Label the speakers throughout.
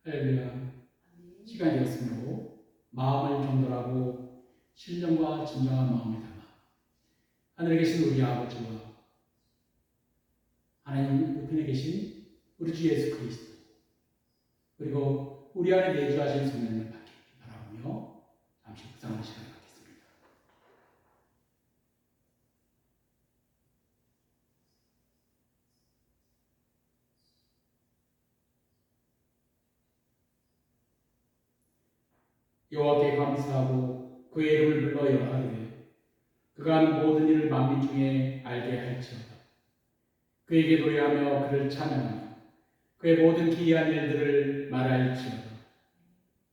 Speaker 1: 할렐루야. 시간이 되었으므로 마음을 정돌하고 신령과 진정한 마음을 담아 하늘에 계신 우리 아버지와 하나님 우편에 계신 우리 주 예수 그리스도 그리고 우리 안에 내주하신 성령을 받기 바라보며 잠시 묵상하는 시간을 갖겠습니다. 여호와께 감사하고 그의 이름을 불러 여호와를 그가 하는 모든 일을 만민 중에 알게 할지어다. 그에게 노래하며 그를 찬양하며 그의 모든 기이한 일들을 말할지어다.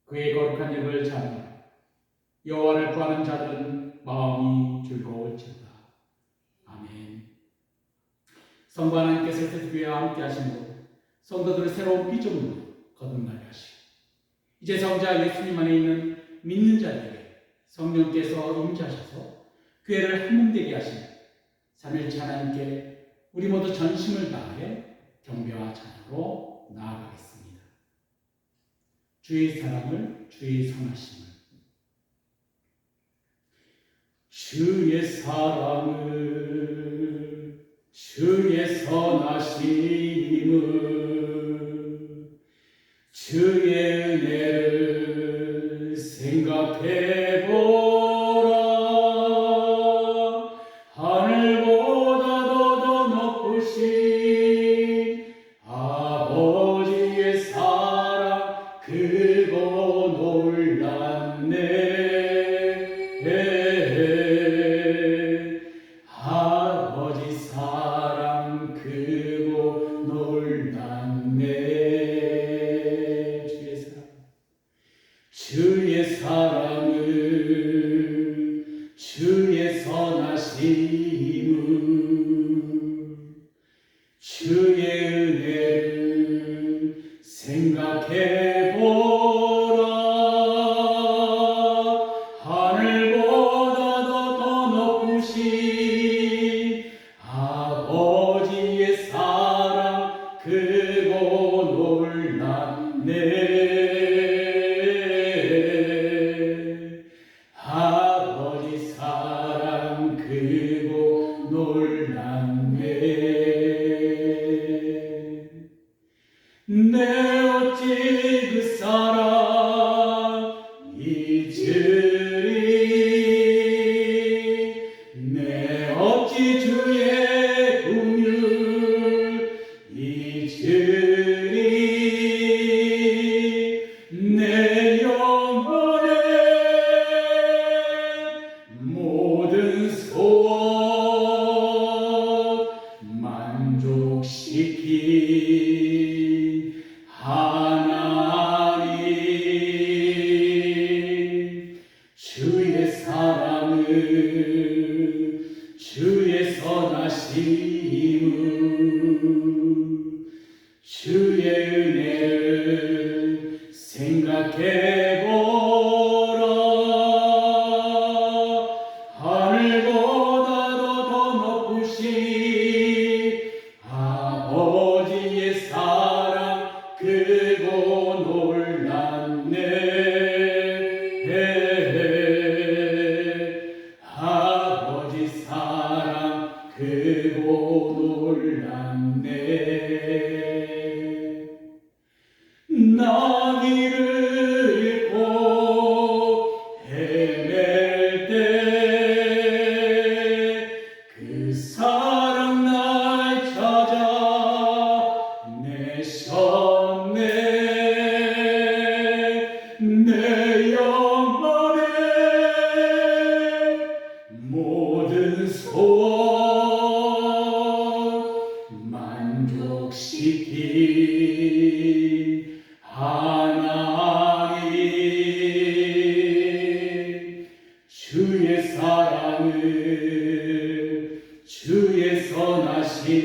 Speaker 1: 그의 거룩한 이름을 찬양하며 여호와를 구하는 자들은 마음이 즐거울지어다. 아멘. 성부 하나님께서 특별히와 함께 하심으로 성도들을 새로운 피조물로 거듭나게 하시고 이제 성자 예수님 안에 있는 믿는 자들에게 성령께서 임재하셔서 교회를 한몸되게 하시며 삼일째 하나님께 우리 모두 전심을 다해 경배와 찬양으로 나아가겠습니다. 주의 사랑을, 주의 선하심을, 주의 사랑을, 주의 선하심을, 주의 은혜를 생각해보라. 하늘보다도 더 높으신 아버지의 사랑 크고 놀랍네. 아버지 사랑 크고 놀랍네. 주의 사랑을, 주의 선하심을, 주의 은혜를 생각해보라. 하늘보다도 더 높으신 아버지의 사랑 크고 놀랍네. 아버지 사랑 크고 놀랍네. 내 어찌 그 사랑 잊으리. 내 어찌 주의 긍휼 잊으리. 내 영혼의 모든 소원 만족시킨 하나님, 주의 사랑을, 주의 선하심을, 주의 은혜를 생각해보라. 하늘보다도 더 높으신 아버지의 사랑 크고 놀랍네. 아버지 사랑 크고 놀랍네. 나 길을 잃고 헤맬 때 그 사랑 날 찾아내셨네. 내 영혼의 모든 소원 만족시킨 하나님, 주의 사랑을, 주의 선하심을,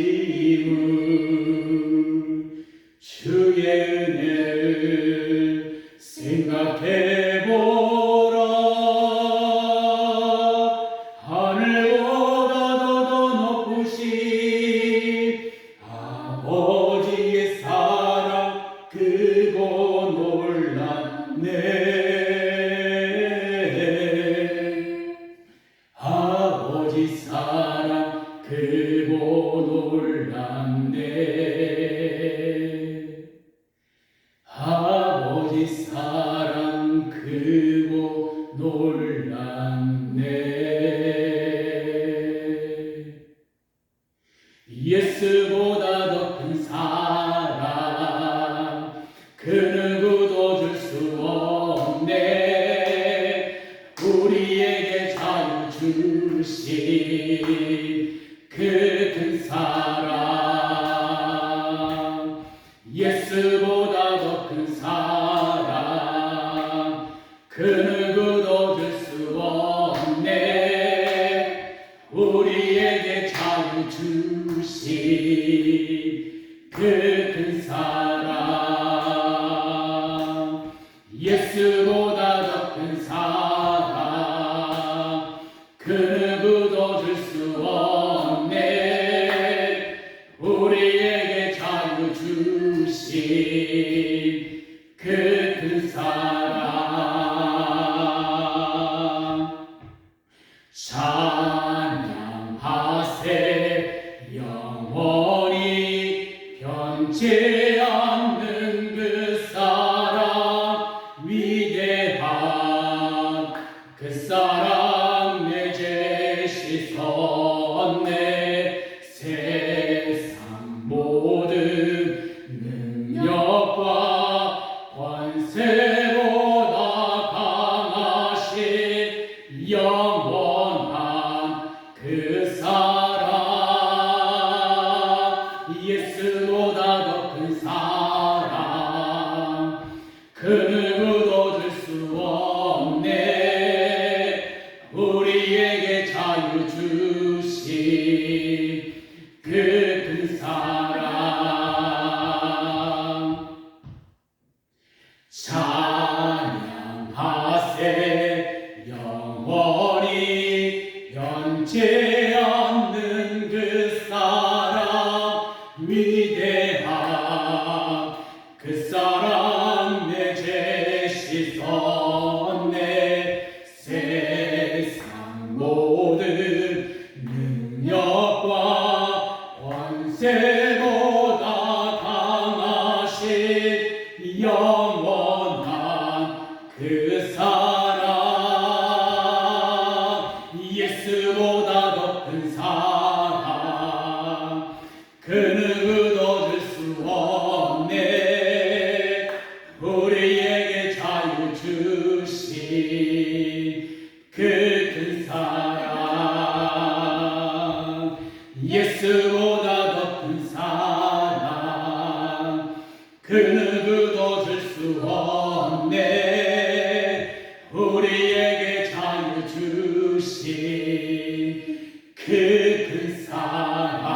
Speaker 1: 주의 은혜를 생각해보라. 하늘보다도 더 높으신 아버지의 사랑 크고 예수보다 더 큰 사랑 그 누구도 줄 수 없네. 우리에게 자유 주신 그 큰 사랑 예수보다 더 큰 사랑 그 누구도 줄 수 없네. 우리에게 자유 주신 그 큰 사랑 예수보다 더 큰 사랑 그 누구도 줄 수 없네. 우리에게 자유 주신 그 큰 사랑 찬양하세 영원히 변치 않는 그 사랑 위대한 그 사랑 내 제시 섰네. 세상 모든 능력과 권세보다 강하신 영원한 그 사랑 예수보다 더 큰 사랑 그 누구도 줄 수 없네. 우리에게 자유 주신 그 큰 사랑 찬양하세 영원히 변치 않는 그 사랑 위대한 그 사랑 내 제시 섰네. 세상 모든 능력과 권세보다 강하신 영원한 그 사랑 예수보다 더 큰 사랑 그 누구도 줄 수 없네. 우리에게 자유 주신 그 큰 사랑 예수보다 더 큰 사랑 그 누구도 줄 수 없네. 우리에게 자유 주신 그 큰 사랑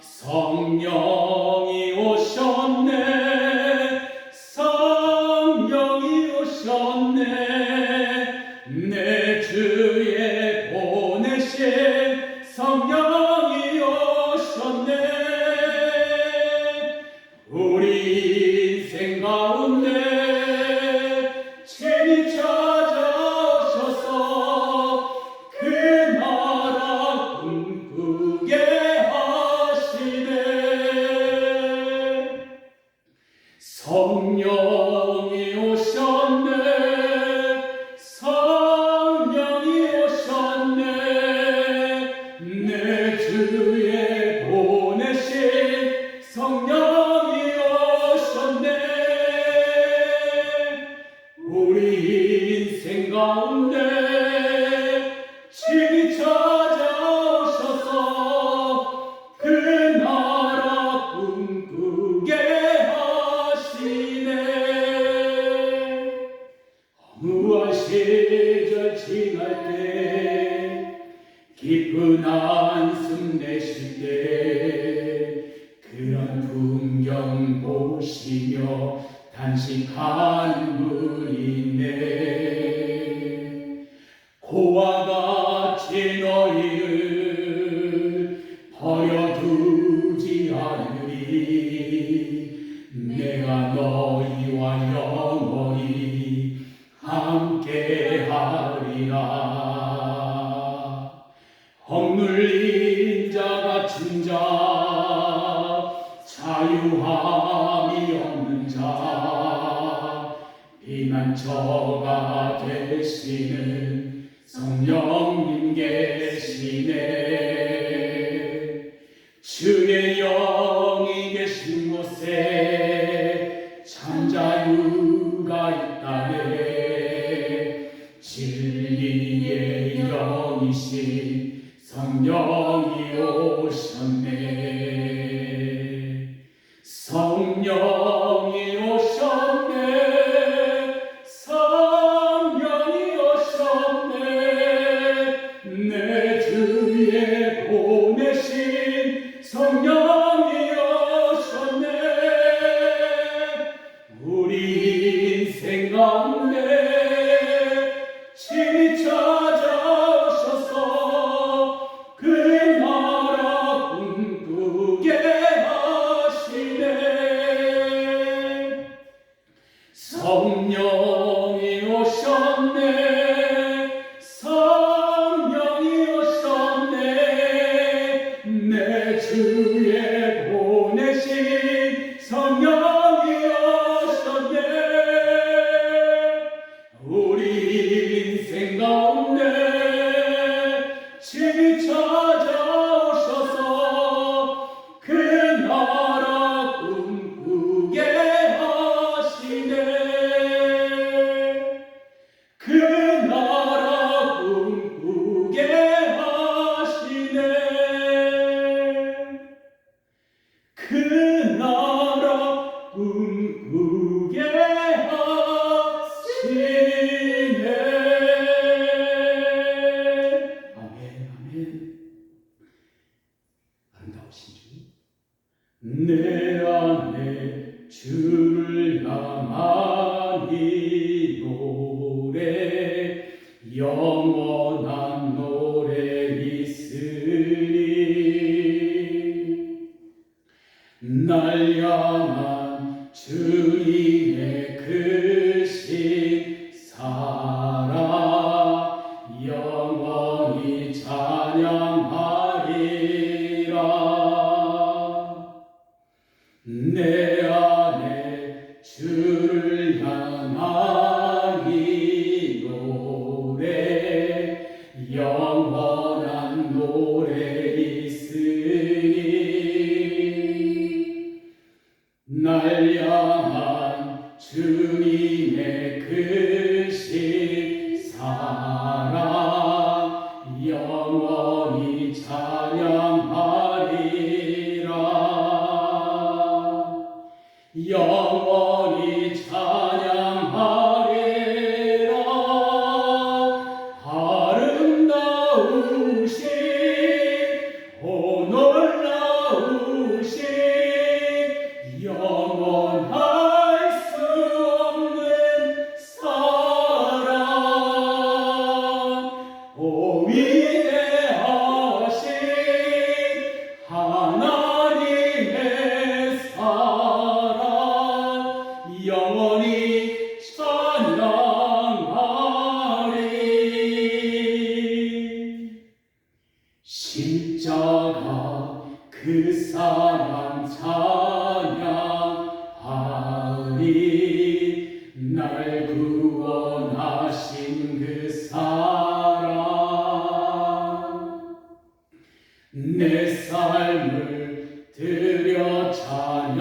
Speaker 1: 성령이 오셨네. 성령이 오셨네. 내 주에 보내신 성령이 오셨네. 우리 인생 가운데 친히 찾아오셔서 그 나라 꿈꾸게 하시네. 성령이 오셨네. 성령이 오셨네. 내 주에 보내신 성령이 오셨네. 우리 인생 가운데 친히 찾아오셔서 그 나라 꿈꾸게 하시네. 허무한 시절 지날 때 깊은 한숨 내쉴 때 그런 풍경 보시며 단식하는 분이 있네. 고와 같이 너희를 버려두지 않으리. 내가 너희와 영원히 함께하리라. 억눌린 자 갇힌 자 자유함이 없는 자 피난처가 되시는 성령님 계시네. 주의 영이 계신 곳에 잠자유가 있다네. 진리의 영이신 성령이 오셨네. 성령이 오셨네. 성령이 오셨네. 내 주에 보내신 성령이 오셨네. 우리 인생 가운데 친히 찾아오셔서 그 나라 꿈꾸게 하시네. 성령이 오셨네. 성령이 오셨네. 내 주에 보내신 성령이 오셨네. 우리 인생 가운데 친히 찾아오셔서 그 나라 꿈꾸게 하시네. 그 나라 꿈꾸게 하시네. 그 나라 꿈꾸게 하시네. 아멘, 아멘. 아름다우신 주, 내 안에 주를 향한 이 노래, 영원한 노래 있으리. 날 향한 주님의 크신 사랑 영원히 찬양하리라. 내 안에 주를 향한 이 노래, 영원한 노래 있으니. 날 향한 주님의 크신 사랑 영원히 찬양하리라. 영원히 찬양하리라. 아름다우신 오 놀라우신 영원할 수 없는 사랑, 오 위대하신 하나님의 사랑 영원히 찬양하리. 십자가 그 사랑 찬양하리. 날 구원하신 그 사랑, 내 삶을 드려 찬양하리라.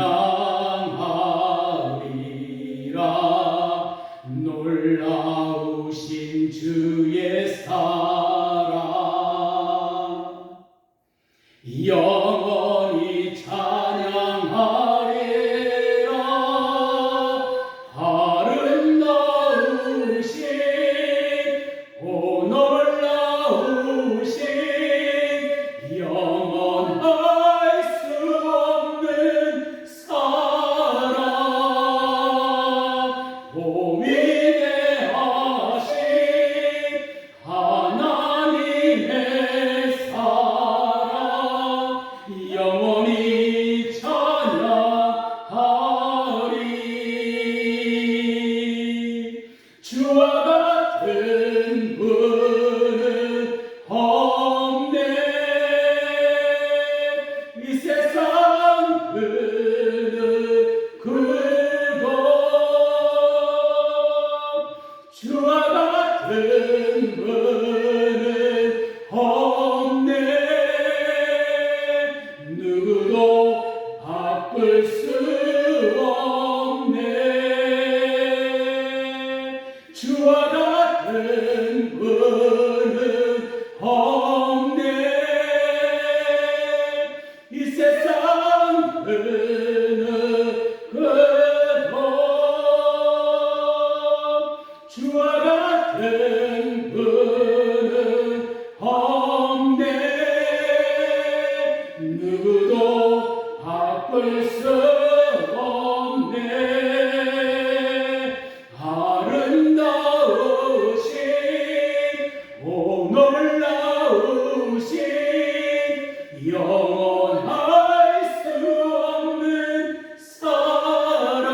Speaker 1: 놀라우신 주의 사랑 영원히 찬양하리라. 아름다우신 오 놀라우신 영원할 수 없는 사랑, 오 위대하신 하나님의 사랑 영원히 찬양하리. 주와 같은 분은 없네. 이 세상 그 누구도 주와 같은 분은 없네. 누구 주와 같은 분은 없네. 누구도 바꿀 수 없네. 아름다우신 오 놀라우신 영원할 수 없는 사랑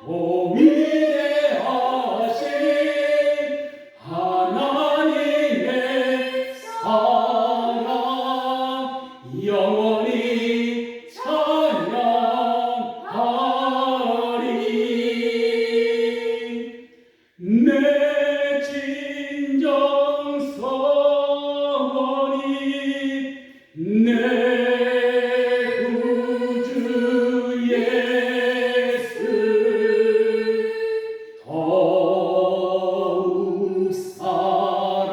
Speaker 1: 오 위대하신 하나님의 사랑 영원히 찬양하리. 내 진정성원이 내 구주 예수 더욱 사랑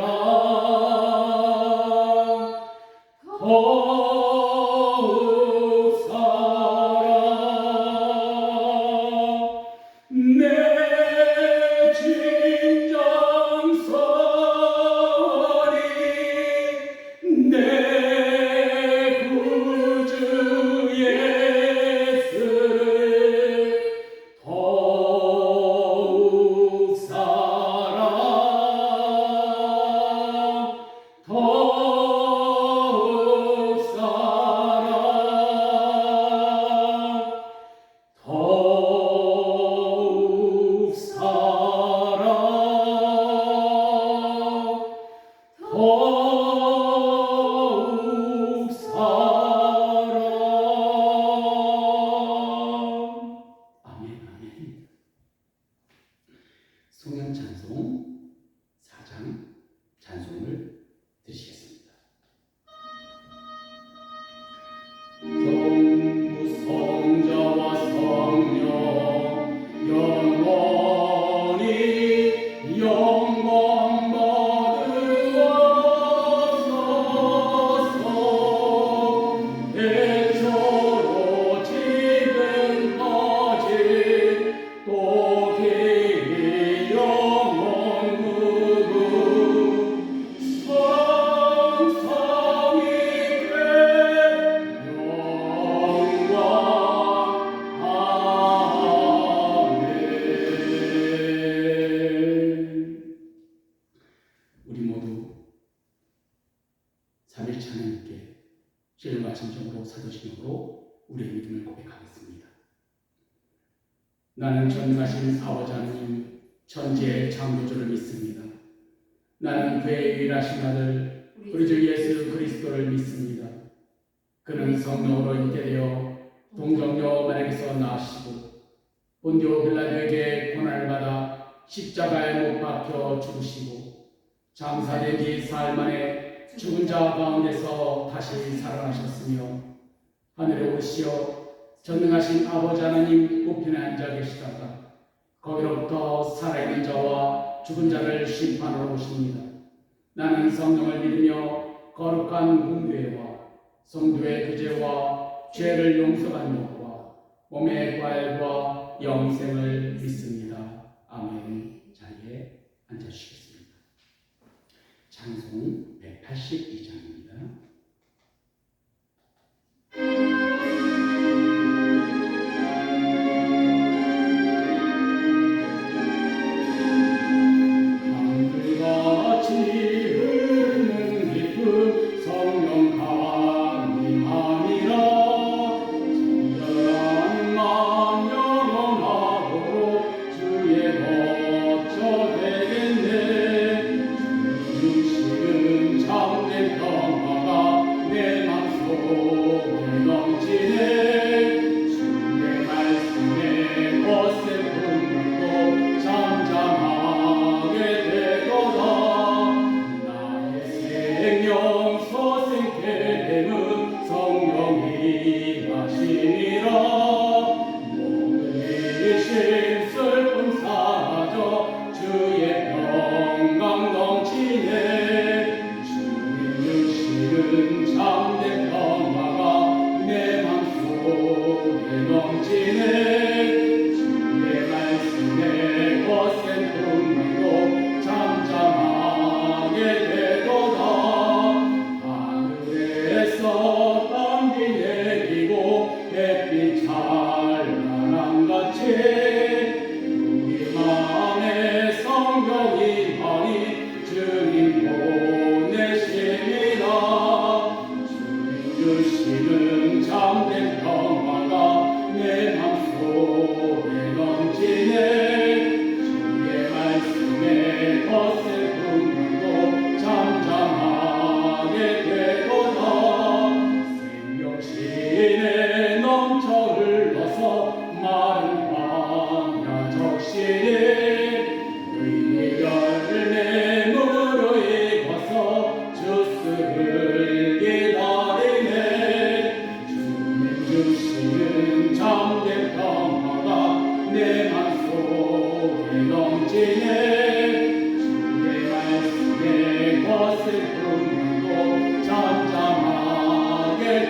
Speaker 1: 더욱 사랑 내 진정성원이 내 구주 예수를 더욱 사랑 더욱 사랑 더욱 사랑 더욱 사랑. 아멘 아멘. 성령 찬송 4장 찬송을 드시겠습니다. 성부 성자와 성령 영원히 영광 받으옵소서. 대초로 지금까지 또 길이 영원 무궁 성삼위께 영광. 아멘. 우리 모두 삼일체 하나님께 신령과 진정으로 사도신경으로 우리의 믿음을 고백하겠습니다. 나는 전능하신 아버지 하나님 천지의 창조주를 믿습니다. 나는 그의 유일하신 아들 우리 주 예수 그리스도를 믿습니다. 그는 성령으로 잉태되어 동정녀 마리아에게서 나시고 본디오 빌라도에게 고난을 받아 십자가에 못 박혀 죽으시고 장사된 지 사흘 만에 죽은 자 가운데서 다시 살아나셨으며 하늘에 오르시어 전능하신 아버지 하나님 우편에 앉아 계시다가 거기로부터 살아있는 자와 죽은 자를 심판하러 오십니다. 나는 성령을 믿으며 거룩한 공교회와 성도의 구제와 죄를 용서받는 것과 몸의 부활과 영생을 믿습니다. 아멘. 자리에 앉아주시겠습니다. 찬송 182장입니다. 주의 거처 되겠네. 주님은 참된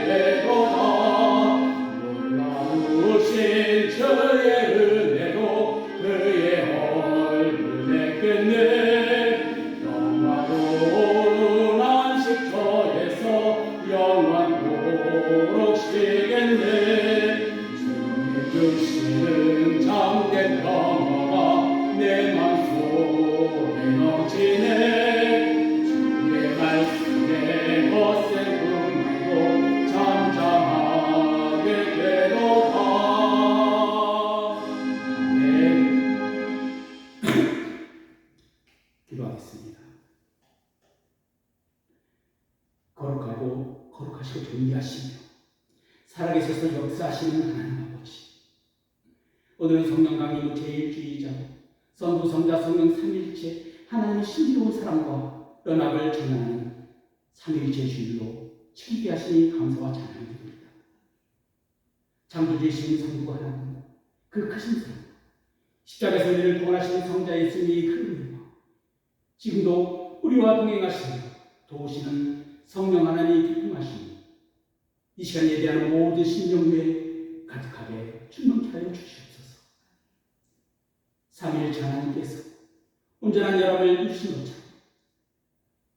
Speaker 1: 되도다. 놀라우신 주의 은혜로 그의 얼굴에 끝내 영화로운 안식처에서 영원토록 쉬겠네. 주의 주시는 참된 평화가 내 맘속에 넘치네. 주의 말씀에 거센 분노도 잠잠하게 되도다. 아멘. 기도하겠습니다. 거룩하고 거룩하시고 존귀하시며 살아계셔서 역사하시는 하나님 아버지, 오늘은 성령 강림 제1주의자로 성부 성자 성령 삼일체 하나님의 신비로운 사랑과 연합을 전하는 삼일체 주일로 치게 하시니 감사와 찬양을 드립니다. 창조주이신 성부가 하나님, 그 크신 사랑, 십자가에서 우리를 구원하시는 성자 예수님의 그 은혜와 지금도 우리와 동행하시며 도우시는 성령 하나님의 기쁨하시니 이 시간 예배하는 모든 심령위에 가득하게 충만케 하여 주시옵소서. 삼일체 하나님께서 온전한 연합을 이루신 것처럼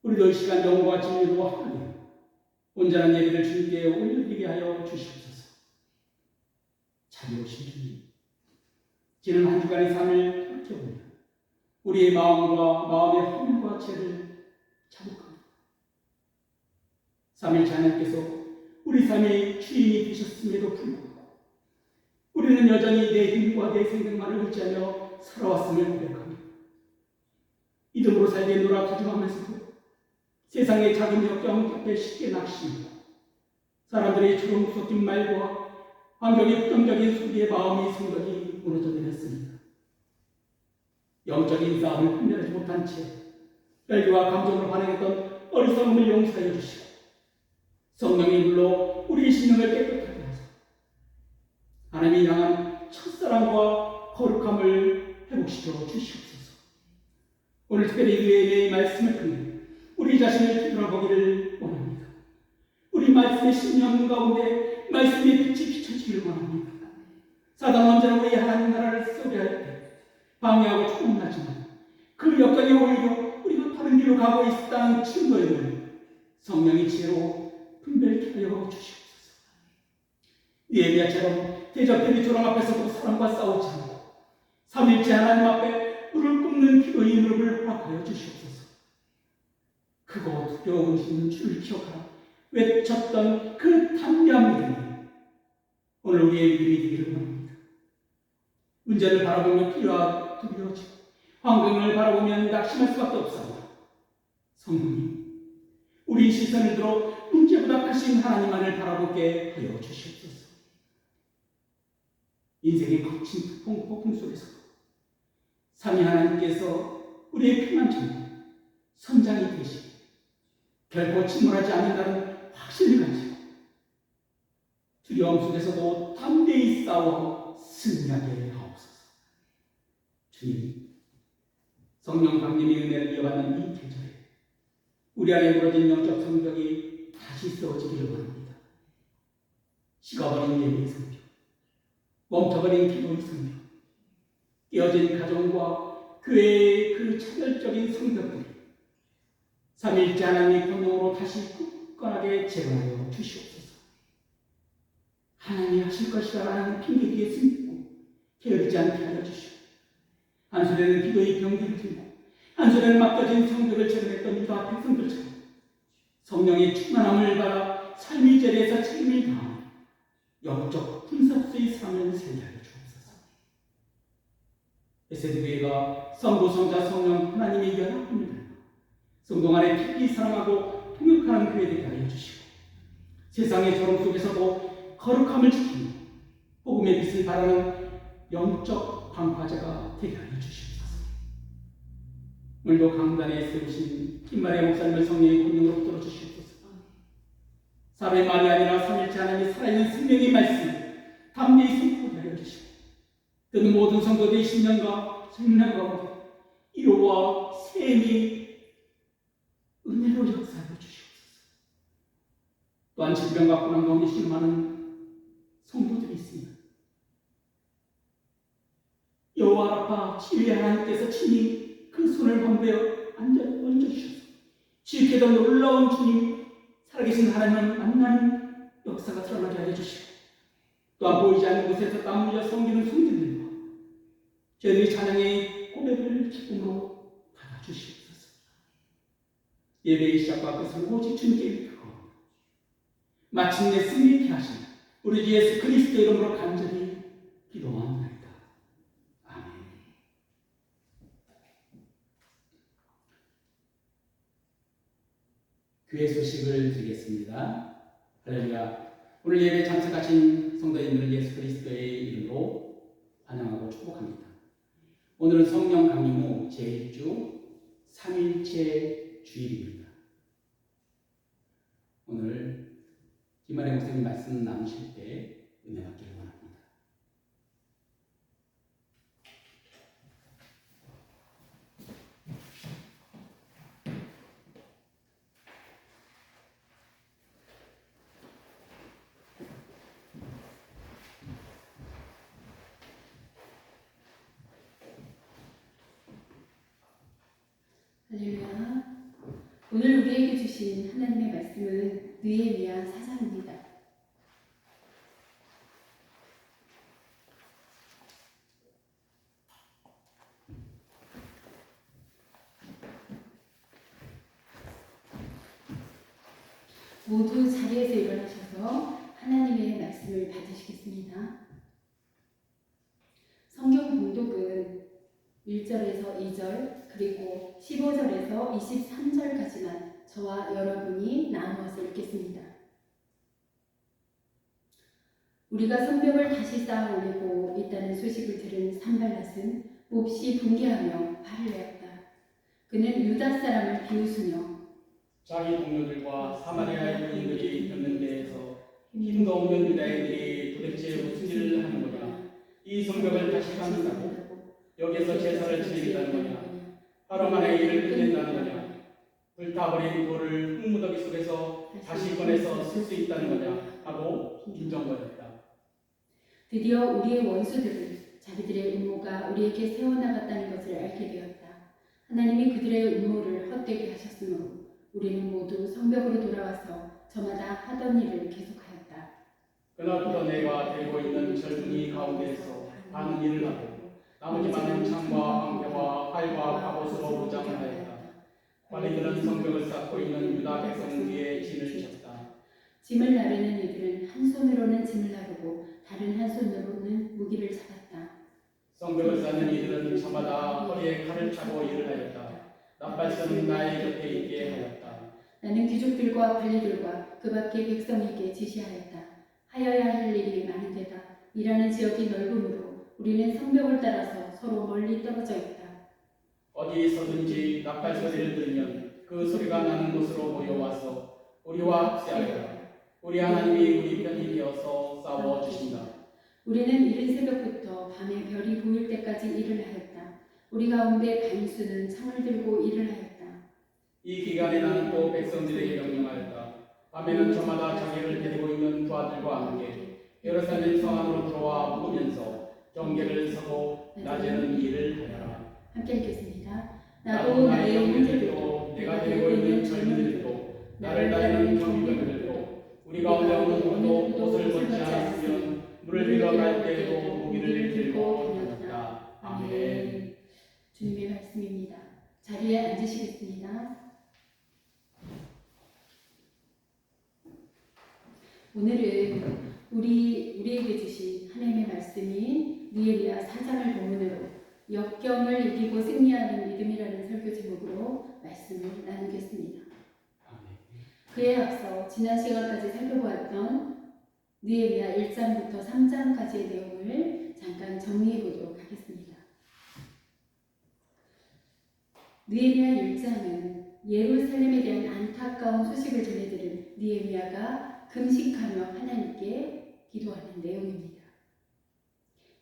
Speaker 1: 우리도 이 시간 영과 진리로 하나님 온전한 예배를 주님께 올려드리게 하여 주시옵소서. 자비로우신 주님, 지난 한 주간의 삶을 돌이켜보며 우리의 마음과 마음의 허물과 죄를 자복합니다. 삼일체 하나님께서 우리 삶의 주인이 되셨음에도 불구하고 우리는 여전히 내 힘과 내 생각만을 의지하며 살아왔음을 고백합니다. 이름으로 살게 놀아투정하면서도 세상의 작은 역경 앞에 쉽게 낙심하고 사람들의 초롱 섞인 말과 환경의 부정적인 소리에 마음이 생각이 무너져 내렸습니다. 영적인 싸움을 분별하지 못한 채 열기와 감정으로 반응했던 어리석음을 용서하여 주시고 성령이 불러 우리의 심령을 깨끗하게 하사 하나님이 향한 첫사랑과 거룩함을 회복시켜 주시옵소서. 오늘 특별히 의의 말씀을 통해 우리 자신을 뒤돌아보기를 원합니다. 우리 말씀의 신령 가운데 말씀의 빛이 비춰지기를 원합니다. 사단은 언제나 우리 하나님 나라를 쏘게 할 때 방해하고 조롱하지만 그 역경이 오히려 우리가 바른 길로 가고 있다는 증거임을 성령의 지혜로 분별케 하여 주시옵소서. 예배처럼 대적들이 조롱 앞에서도 사랑과 싸우지 않고 삼일째 하나님 앞에 물을 굽는 기도의 무릎을 허락하여 주시옵소서. 크고 두려우신 주를 기억하라 외쳤던 그 담대한 믿음이 오늘 우리의 믿음이 되기를 원합니다. 문제를 바라보면 필요와 두려워지고 환경을 바라보면 낙심할 수밖에 없습니다. 성령님, 우리 시선을 들어 문제보다 크신 하나님만을 바라보게 하여 주시옵소서. 인생의 거친 폭풍 속에서 삼위 하나님께서 우리의 피난처는 선장이 되시고 결코 침몰하지 않는다는 확신을 가지고 두려움 속에서도 담대히 싸워 승리하게 하옵소서. 주님, 성령 강림의 은혜를 이어받는 이 계절에 우리 안에 무너진 영적 성벽이 다시 세워지기를 원합니다. 식어버린 예배의 성벽, 멈춰버린 기도의 성벽, 깨어진 가정과 교회의 그 차별적인 성벽들이 삼일째 하나님의 권능으로 다시 굳건하게 재건하여 주시옵소서. 하나님이 하실 것이라는 핑계 뒤에 숨고 게으르지 않게 하여 주시옵소서. 한 손에는 기도의 병기를 들고 한 손에는 맡겨진 성벽을 재건했던 유다 백성들처럼 성령의 충만함을 받아 삶의 자리에서 책임을 다하며 영적 분석수의 삶을 살게 하여 주옵소서. 에세드교회가 성부, 성자, 성령 하나님의 연합함을 닮아 성도 간에 깊이 사랑하고 통역하는 교회 되게 하여 주시고 세상의 조롱 속에서도 거룩함을 지키며 복음의 빛을 바라는 영적 방파제가 되게 하여 주시옵소서. 오늘도 강단에 세우신 김마리아 목사님을 성령의 권능으로 붙들어 주시옵소서. 사람의 말이 아니라 삼일째 하나님의 살아있는 생명의 말씀 담대히 선포하게 하여 주시고 뜨는 모든 성도들의 심령과 생명 가운데 이로와 샘이 은혜로 역사하여 주시옵소서. 또한 질병과 고난 가운데 신음하는 성도들이 있습니다. 여호와 라파 치유의 하나님께서 친히 그 손을 반부에 얹어주셔서 지극히도 놀라운 주님, 살아계신 하나님을 만나는 역사가 드러나게 하여 주시고, 또한 보이지 않는 곳에서 땀 흘려 섬기는 성도들과 저희들의 찬양의 고백을 기쁨으로 받아주시옵소서. 예배의 시작과 끝은 오직 주님께 일하고 마침내 승리케 하신 우리 주 예수 그리스도 이름으로 간절히 기도합니다. 아멘. 교회 소식을 드리겠습니다. 할렐루야. 오늘 예배에 참석하신 성도님들을 예수 그리스도의 이름으로 환영하고 축복합니다. 오늘은 성령 강림 후 제1주 3일째 주일입니다. 오늘 김아래 목사님 말씀 나누실 때 은혜 받기를 원합니다.
Speaker 2: 할렐루야. 오늘 우리에게 주신 하나님의 말씀은 느헤미야 4장입니다. 모두 자리에서 일어나셔서 하나님의 말씀을 받으시겠습니다. 성경 봉독은 1절에서 2절 그리고 15절에서 23절까지만 저와 여러분이 나누어서 읽겠습니다. 우리가 성벽을 다시 쌓아 올리고 있다는 소식을 들은 산발랏은 몹시 분개하며 발을 내었다. 그는 유다 사람을 비웃으며
Speaker 1: 자기 동료들과 사마리아 유인들이 겪는 데에서 힘도 없는 유다인들이 도대체 무슨 일을 하는 거냐? 이 성벽을 다시 쌓는다고? 여기서 제사를 지낸다는 거냐? 하루 만에 일을 끝낸다는 거냐? 불타버린 돌을 흙무더기 속에서 다시 꺼내서 쓸 수 있다는 거냐? 하고 인정거렸다.
Speaker 2: 드디어 우리의 원수들은 자기들의 음모가 우리에게 세워나갔다는 것을 알게 되었다. 하나님이 그들의 음모를 헛되게 하셨으므로 우리는 모두 성벽으로 돌아와서 저마다 하던 일을 계속하였다.
Speaker 1: 그날부터 내가 들고 있는 절둥이 가운데에서 하는 일을 하고 나머지 많은 창과 방패와 활과 갑옷으로 무장을 하였다. 관리들은 성벽을 쌓고 있는 유다 백성 뒤에 진을 쳤다.
Speaker 2: 짐을 나르는 이들은 한 손으로는 짐을 나르고 다른 한 손으로는 무기를 잡았다.
Speaker 1: 성벽을 쌓는 이들은 저마다 허리에 칼을 차고 일을 하였다. 나팔선은 나의 곁에 있게 하였다.
Speaker 2: 나는 귀족들과 관리들과 그 밖의 백성에게 지시하였다. 하여야 할 일이 많은데다 일하는 지역이 넓으므로 우리는 성벽을 따라서 서로 멀리 떨어져 있다.
Speaker 1: 어디서든지 나팔 소리를 들으면 그 소리가 나는 곳으로 모여와서 우리와 합세하여라. 우리 하나님이 우리 편이 되어서 싸워주신다.
Speaker 2: 우리는 이른 새벽부터 밤에 별이 보일 때까지 일을 하였다. 우리 가운데 간수는 창을 들고 일을 하였다.
Speaker 1: 이 기간에 나는 또 백성들에게 명령하였다. 밤에는 저마다 자기를 데리고 있는 부하들과 함께 예루살렘 성 안으로 들어와 묵으면서 경계를 서고 낮에는 일을 하여라.
Speaker 2: 함께 읽겠습니다.
Speaker 1: 나도 나의 형제들도 내가 데리고 있는 젊은이들도 나를 따르는 경비병들도 우리 가운데 어느 누구도 옷을 벗지 않았으면 물을 빌어 갈 때에도 무기를 들고 다녔다. 아멘.
Speaker 2: 주님의 말씀입니다. 자리에 앉으시겠습니다. 오늘은 우리에게 주신 하나님의 말씀인 느헤미야 4장을 본문으로 역경을 이기고 승리하는 믿음이라는 설교 제목으로 말씀을 나누겠습니다. 그에 앞서 지난 시간까지 살펴보았던 느헤미야 1장부터 3장까지의 내용을 잠깐 정리해 보도록 하겠습니다. 느헤미야 1장은 예루살렘에 대한 안타까운 소식을 전해들은 느헤미야가 금식하며 하나님께 기도하는 내용입니다.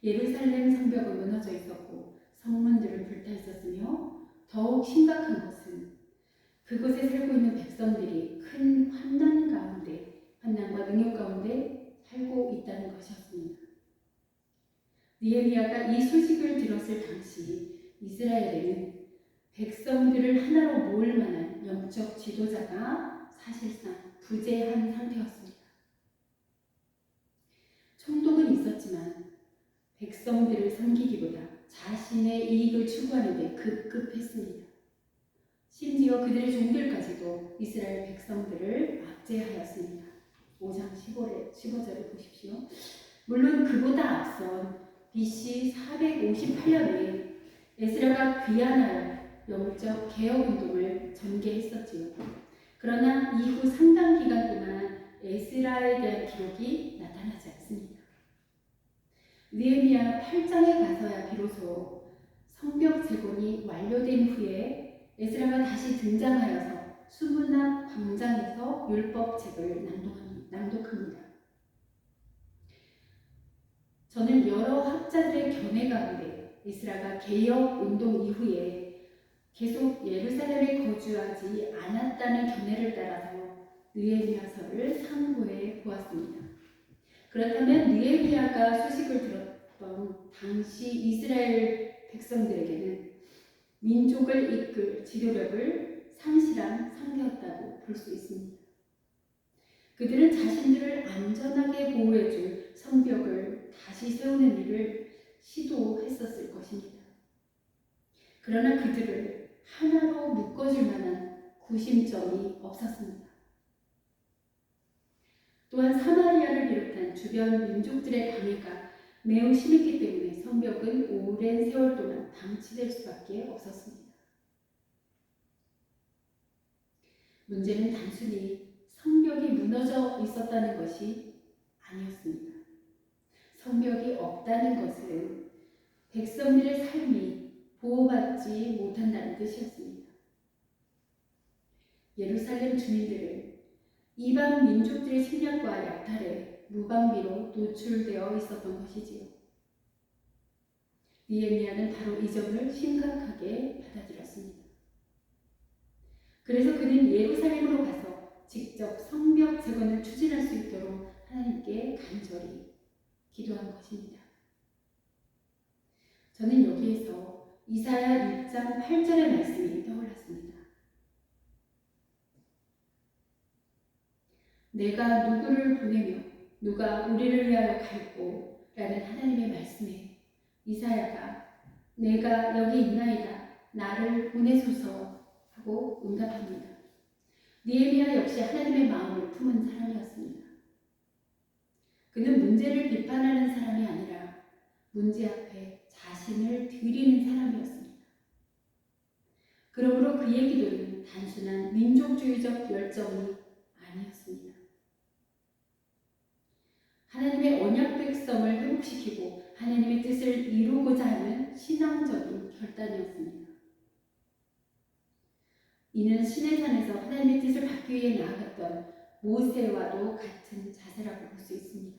Speaker 2: 예루살렘 성벽은 무너져 있었고 성문들은 불타 있었으며 더욱 심각한 것은 그곳에 살고 있는 백성들이 큰 환난 가운데 환난과 능욕 가운데 살고 있다는 것이었습니다. 느헤미야가 이 소식을 들었을 당시 이스라엘에는 백성들을 하나로 모을 만한 영적 지도자가 사실상 부재한 상태였습니다. 총독은 있었지만 백성들을 섬기기보다 자신의 이익을 추구하는 데 급급했습니다. 심지어 그들의 종들까지도 이스라엘 백성들을 압제하였습니다. 5장 15절을 보십시오. 물론 그보다 앞선 BC 458년에 에스라가 귀환하여 영적 개혁 운동을 전개했었지요. 그러나 이후 상당 기간 동안 에스라에 대한 기록이 나타나지 않습니다. 느헤미야 8장에 가서야 비로소 성벽 재건이 완료된 후에 에스라가 다시 등장하여서 수문학 광장에서 율법책을 낭독합니다. 저는 여러 학자들의 견해 가운데 에스라가 개혁 운동 이후에 계속 예루살렘에 거주하지 않았다는 견해를 따라서 느헤미야서를 참고해 보았습니다. 그렇다면 느헤미야가 소식을 들었던 당시 이스라엘 백성들에게는 민족을 이끌 지도력을 상실한 상태였다고 볼 수 있습니다. 그들은 자신들을 안전하게 보호해줄 성벽을 다시 세우는 일을 시도했었을 것입니다. 그러나 그들을 하나로 묶어줄 만한 구심점이 없었습니다. 또한 사마리아를 비롯한 주변 민족들의 방해가 매우 심했기 때문에 성벽은 오랜 세월 동안 방치될 수밖에 없었습니다. 문제는 단순히 성벽이 무너져 있었다는 것이 아니었습니다. 성벽이 없다는 것은 백성들의 삶이 보호받지 못한다는 뜻이었습니다. 예루살렘 주민들은 이방 민족들의 침략과 약탈에 무방비로 노출되어 있었던 것이지요. 느헤미야는 바로 이 점을 심각하게 받아들였습니다. 그래서 그는 예루살렘으로 가서 직접 성벽 재건을 추진할 수 있도록 하나님께 간절히 기도한 것입니다. 저는 여기에서 이사야 6장 8절의 말씀이 떠올랐습니다. 내가 누구를 보내며 누가 우리를 위하여 갈꼬? 라는 하나님의 말씀에 이사야가 내가 여기 있나이다. 나를 보내소서 하고 응답합니다. 느헤미야 역시 하나님의 마음을 품은 사람이었습니다. 그는 문제를 비판하는 사람이 아니라 문제 앞에 자신을 드리는 사람이었습니다. 그러므로 그의 기도는 단순한 민족주의적 열정이 아니었습니다. 하나님의 언약 백성을 회복시키고 하나님의 뜻을 이루고자 하는 신앙적인 결단이었습니다. 이는 시내산에서 하나님의 뜻을 받기 위해 나아갔던 모세와도 같은 자세라고 볼 수 있습니다.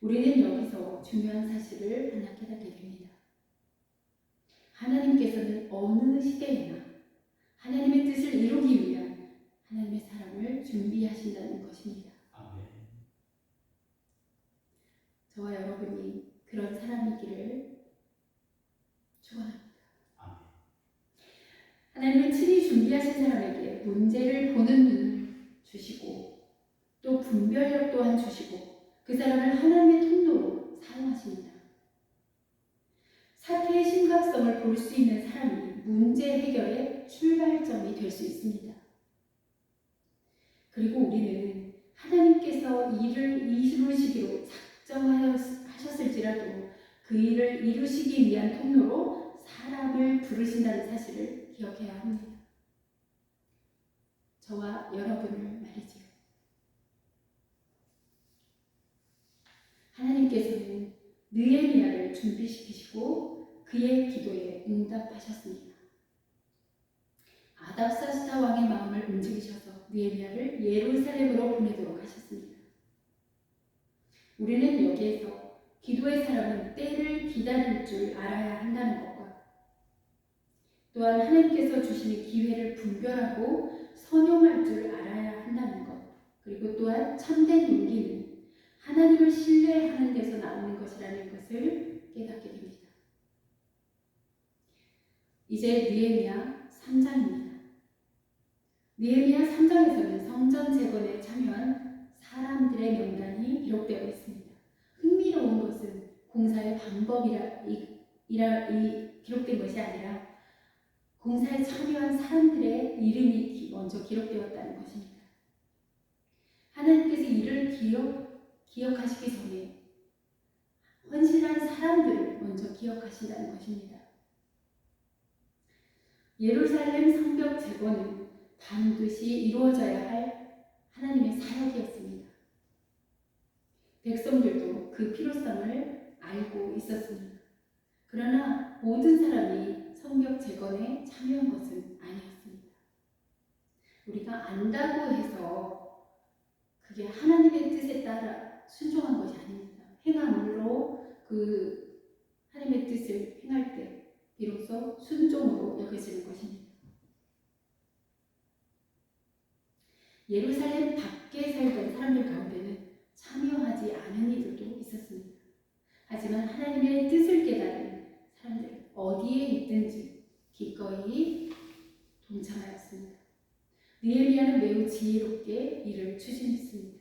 Speaker 2: 우리는 여기서 중요한 사실을 하나 깨닫게 됩니다. 하나님께서는 어느 시대에나 하나님의 뜻을 이루기 위한 하나님의 사람을 준비하신다는 것입니다.
Speaker 1: 아멘.
Speaker 2: 저와 여러분이 그런 사람이기를 축원합니다.
Speaker 1: 아멘.
Speaker 2: 하나님은 친히 준비하신 사람에게 문제를 보는 눈을 주시고 또 분별력 또한 주시고 그 사람을 하나님의 통로로 사용하십니다. 사태의 심각성을 볼 수 있는 사람이 문제 해결의 출발점이 될 수 있습니다. 그리고 우리는 하나님께서 일을 이루시기로 작정하셨을지라도 그 일을 이루시기 위한 통로로 사람을 부르신다는 사실을 기억해야 합니다. 저와 여러분을 말이지요. 하나님께서는 느헤미야를 준비시키시고 그의 기도에 응답하셨습니다. 아닥사스다 왕의 마음을 움직이셔서 느헤미야를 예루살렘으로 보내도록 하셨습니다. 우리는 여기에서 기도의 사람은 때를 기다릴 줄 알아야 한다는 것과 또한 하나님께서 주시는 기회를 분별하고 선용할 줄 알아야 한다는 것, 그리고 또한 참된 용기는 하나님을 신뢰하는 데서 나오는 것이라는 것을 깨닫게 됩니다. 이제 느헤미야 3장입니다. 느헤미야 3장에서는 성전 재건에 참여한 사람들의 명단이 기록되어 있습니다. 흥미로운 것은 공사의 기록된 것이 아니라 공사에 참여한 사람들의 이름이 먼저 기록되었다는 것입니다. 하나님께서 이를 기억하시기 전에 헌신한 사람들을 먼저 기억하신다는 것입니다. 예루살렘 성벽 재건은 반드시 이루어져야 할 하나님의 사역이었습니다. 백성들도 그 필요성을 알고 있었습니다. 그러나 모든 사람이 성벽 재건에 참여한 것은 아니었습니다. 우리가 안다고 해서 그게 하나님의 뜻에 따라 순종한 것이 아닙니다. 행함으로 그 하나님의 뜻을 행할 때 비로소 순종으로 여겨지는 것입니다. 예루살렘 밖에 살던 사람들 가운데는 참여하지 않은 이들도 있었습니다. 하지만 하나님의 뜻을 깨달은 사람들은 어디에 있든지 기꺼이 동참하였습니다. 느헤미야는 매우 지혜롭게 일을 추진했습니다.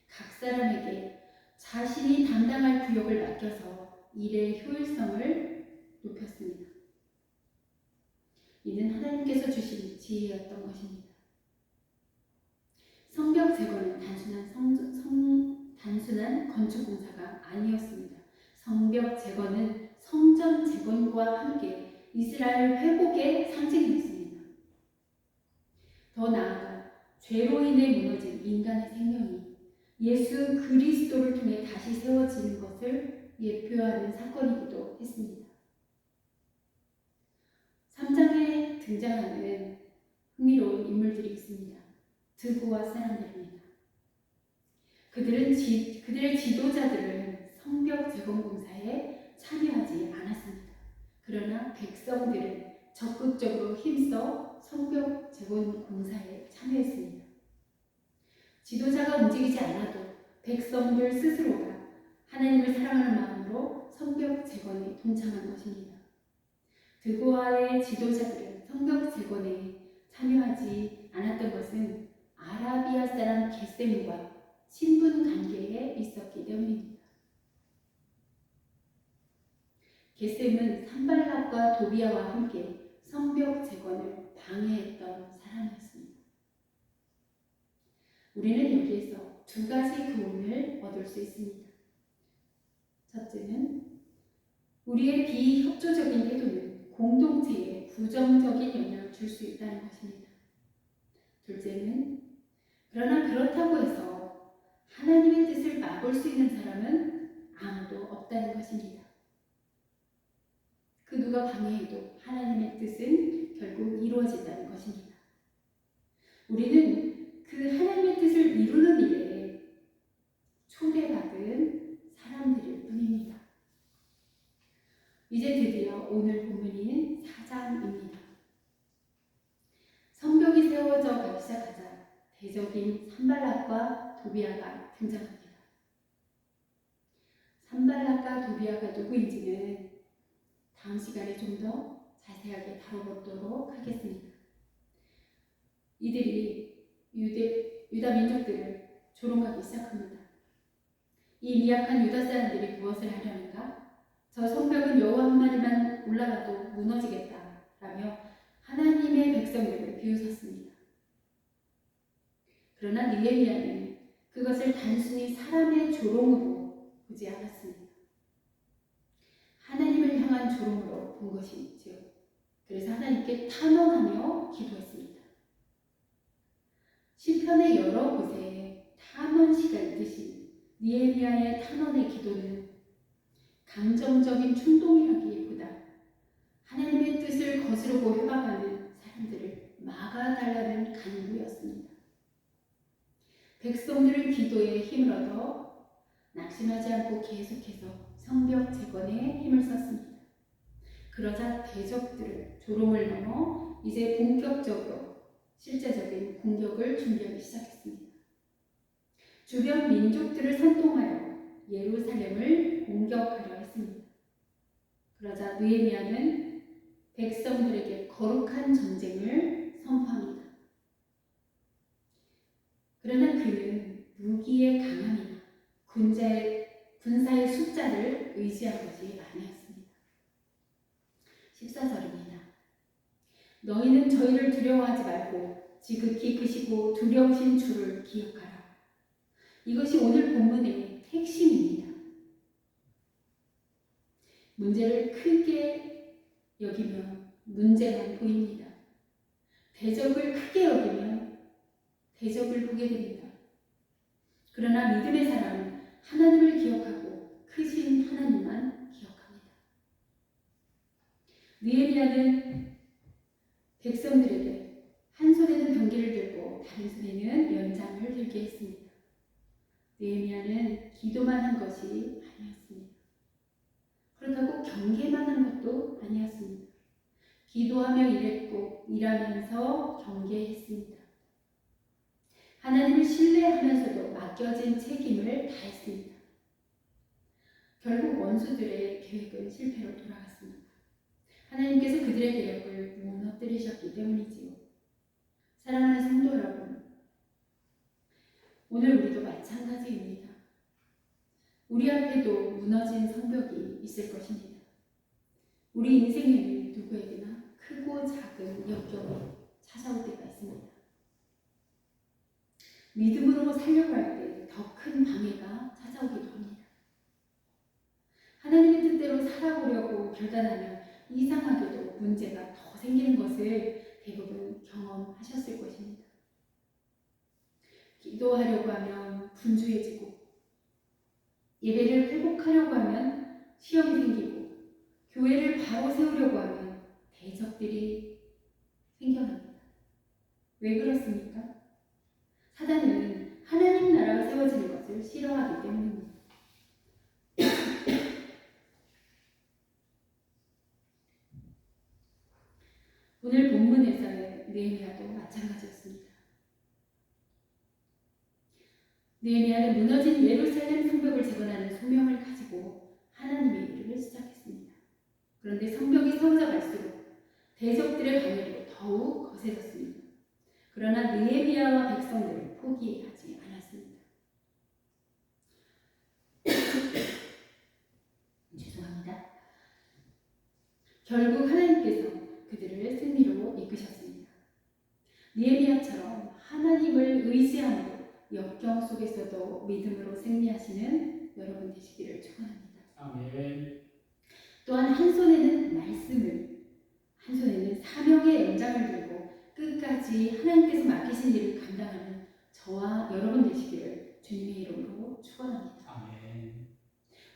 Speaker 2: 각 사람에게 자신이 담당할 구역을 맡겨서 일의 효율성을 높였습니다. 이는 하나님께서 주신 지혜였던 것입니다. 성벽 재건은 단순한 건축 공사가 아니었습니다. 성벽 재건은 성전 재건과 함께 이스라엘 회복의 상징이었습니다. 더 나아가 죄로 인해 무너진 인간의 생명이 예수 그리스도를 통해 다시 세워지는 것을 예표하는 사건이기도 했습니다. 3장에 등장하는 흥미로운 인물들이 있습니다. 드보아 사람들입니다. 그들의 지도자들은 성벽 재건 공사에 참여하지 않았습니다. 그러나 백성들은 적극적으로 힘써 성벽 재건 공사에 참여했습니다. 지도자가 움직이지 않아도 백성들 스스로가 하나님을 사랑하는 마음으로 성벽 재건에 동참한 것입니다. 드보아의 지도자들은 성벽 재건에 참여하지 않았던 것은 아라비아 사람 게셈과 친분 관계에 있었기 때문입니다. 게셈은 산발락과 도비아와 함께 성벽 재건을 방해했던 사람이었습니다. 우리는 여기에서 두 가지 교훈을 얻을 수 있습니다. 첫째는 우리의 비협조적인 태도는 공동체에 부정적인 영향을 줄 수 있다는 것입니다. 둘째는 그러나 그렇다고 해서 하나님의 뜻을 막을 수 있는 사람은 아무도 없다는 것입니다. 그 누가 방해해도 하나님의 뜻은 결국 이루어진다는 것입니다. 우리는 그 하나님의 뜻을 이루는 일에 초대받은 사람들일 뿐입니다. 이제 드디어 오늘 본문인 4장입니다. 성벽이 세워져 가기 시작하자 대적인 산발락과 도비아가 등장합니다. 산발락과 도비아가 누구인지는 다음 시간에 좀 더 자세하게 다뤄보도록 하겠습니다. 이들이 유다 민족들을 조롱하기 시작합니다. 이 미약한 유다 사람들이 무엇을 하려는가? 저 성벽은 여호와 한 마디만 올라가도 무너지겠다 라며 하나님의 백성들을 비웃었습니다. 그러나 느헤미야는 그것을 단순히 사람의 조롱으로 보지 않았습니다. 하나님을 향한 조롱으로 본 것이지요. 그래서 하나님께 탄원하며 기도했습니다. 시편의 여러 곳에 탄원시가 있듯이 느헤미야의 탄원의 기도는 감정적인 충동이라기보다 하나님의 뜻을 거스르고 회방하는 사람들을 막아달라는 간구였습니다. 백성들은 기도에 힘을 얻어 낙심하지 않고 계속해서 성벽 재건에 힘을 썼습니다. 그러자 대적들은 조롱을 넘어 이제 본격적으로 실제적인 공격을 준비하기 시작했습니다. 주변 민족들을 선동하여 예루살렘을 공격하려 했습니다. 그러자 느헤미야는 백성들에게 거룩한 전쟁을 선포합니다. 그러나 그는 무기의 강함이나 군사의 숫자를 의지한 것이 아니었습니다. 14절입니다. 너희는 저희를 두려워하지 말고 지극히 크시고 두려우신 주를 기억하라. 이것이 오늘 본문의 핵심입니다. 문제를 크게 여기면 문제만 보입니다. 대적을 크게 여기면 대적을 보게 됩니다. 그러나 믿음의 사람은 하나님을 기억하고 크신 하나님만 기억합니다. 느헤미야는 백성들에게 한 손에는 병기를 들고 다른 손에는 연장을 들게 했습니다. 느헤미야는 기도만 한 것이 아니었습니다. 그렇다고 경계만 한 것도 아니었습니다. 기도하며 일하면서 경계했습니다. 하나님을 신뢰하면서도 맡겨진 책임을 다했습니다. 결국 원수들의 계획은 실패로 돌아갔습니다. 하나님께서 그들의 계획을 무너뜨리셨기 때문이지요. 사랑하는 성도 여러분, 오늘 우리도 마찬가지입니다. 우리 앞에도 무너진 성벽이 있을 것입니다. 우리 인생에는 누구에게나 크고 작은 역경이 찾아올 때가 있습니다. 믿음으로 살려고 할 때 더 큰 방해가 찾아오기도 합니다. 하나님의 뜻대로 살아보려고 결단하면 이상하게도 문제가 더 생기는 것을 대부분 경험하셨을 것입니다. 기도하려고 하면 분주해지고, 예배를 회복하려고 하면 시험이 생기고, 교회를 바로 세우려고 하면 대적들이 생겨납니다. 왜 그렇습니까? 사단은 하나님 나라가 세워지는 것을 싫어하기 때문입니다. 오늘 본문에서의 느헤미야도 마찬가지였습니다. 느헤미야는 무너진 예루살렘 성벽을 재건하는 소명을 가지고 하나님의 일을 시작했습니다. 그런데 성벽이 세워져 갈수록 대적들의 방해로 더욱 거세졌습니다. 그러나 느헤미야와 백성들은 포기하지 않았습니다. 죄송합니다. 결국 하나님께서 그들을 승리로 이끄셨습니다. 느헤미야처럼 하나님을 의지함으로 역경 속에서도 믿음으로 승리하시는 여러분 되시기를 축원합니다.
Speaker 1: 아멘.
Speaker 2: 또한 한 손에는 말씀을, 한 손에는 사명의 연장을 들고 끝까지 하나님께서 맡기신 일을 감당하는 저와 여러분 되시기를 주님의 이름으로 축원합니다.
Speaker 1: 아멘.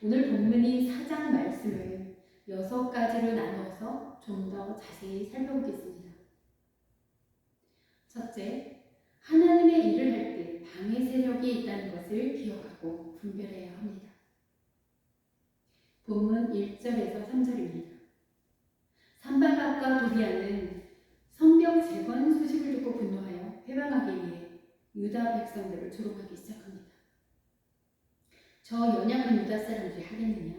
Speaker 2: 오늘 본문이 4장 말씀을 6가지로 나누어서 좀 더 자세히 살펴보겠습니다. 첫째, 하나님의 일을 할 때 방해 세력이 있다는 것을 기억하고 분별해야 합니다. 본문 1절에서 3절입니다. 산발락과 도비아는 성벽 재건 소식을 듣고 분노하여 회방하기 위해 유다 백성들을 조롱하기 시작합니다. 저 연약한 유다 사람들이 하겠느냐?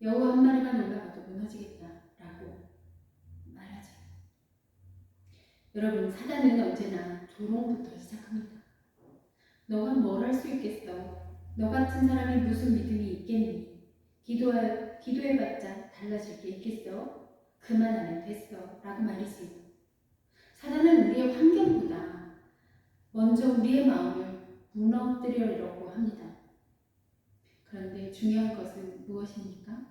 Speaker 2: 여우 한 마리만 올라가도 무너지겠다라고 말하죠. 여러분, 사단은 언제나 조롱부터 시작합니다. 너가 뭘 할 수 있겠어? 너 같은 사람이 무슨 믿음이 있겠니? 기도해봤자 달라질 게 있겠어? 그만하면 됐어 라고 말이지요. 사단은 우리의 환경보다 먼저 우리의 마음을 무너뜨리려고 합니다. 그런데 중요한 것은 무엇입니까?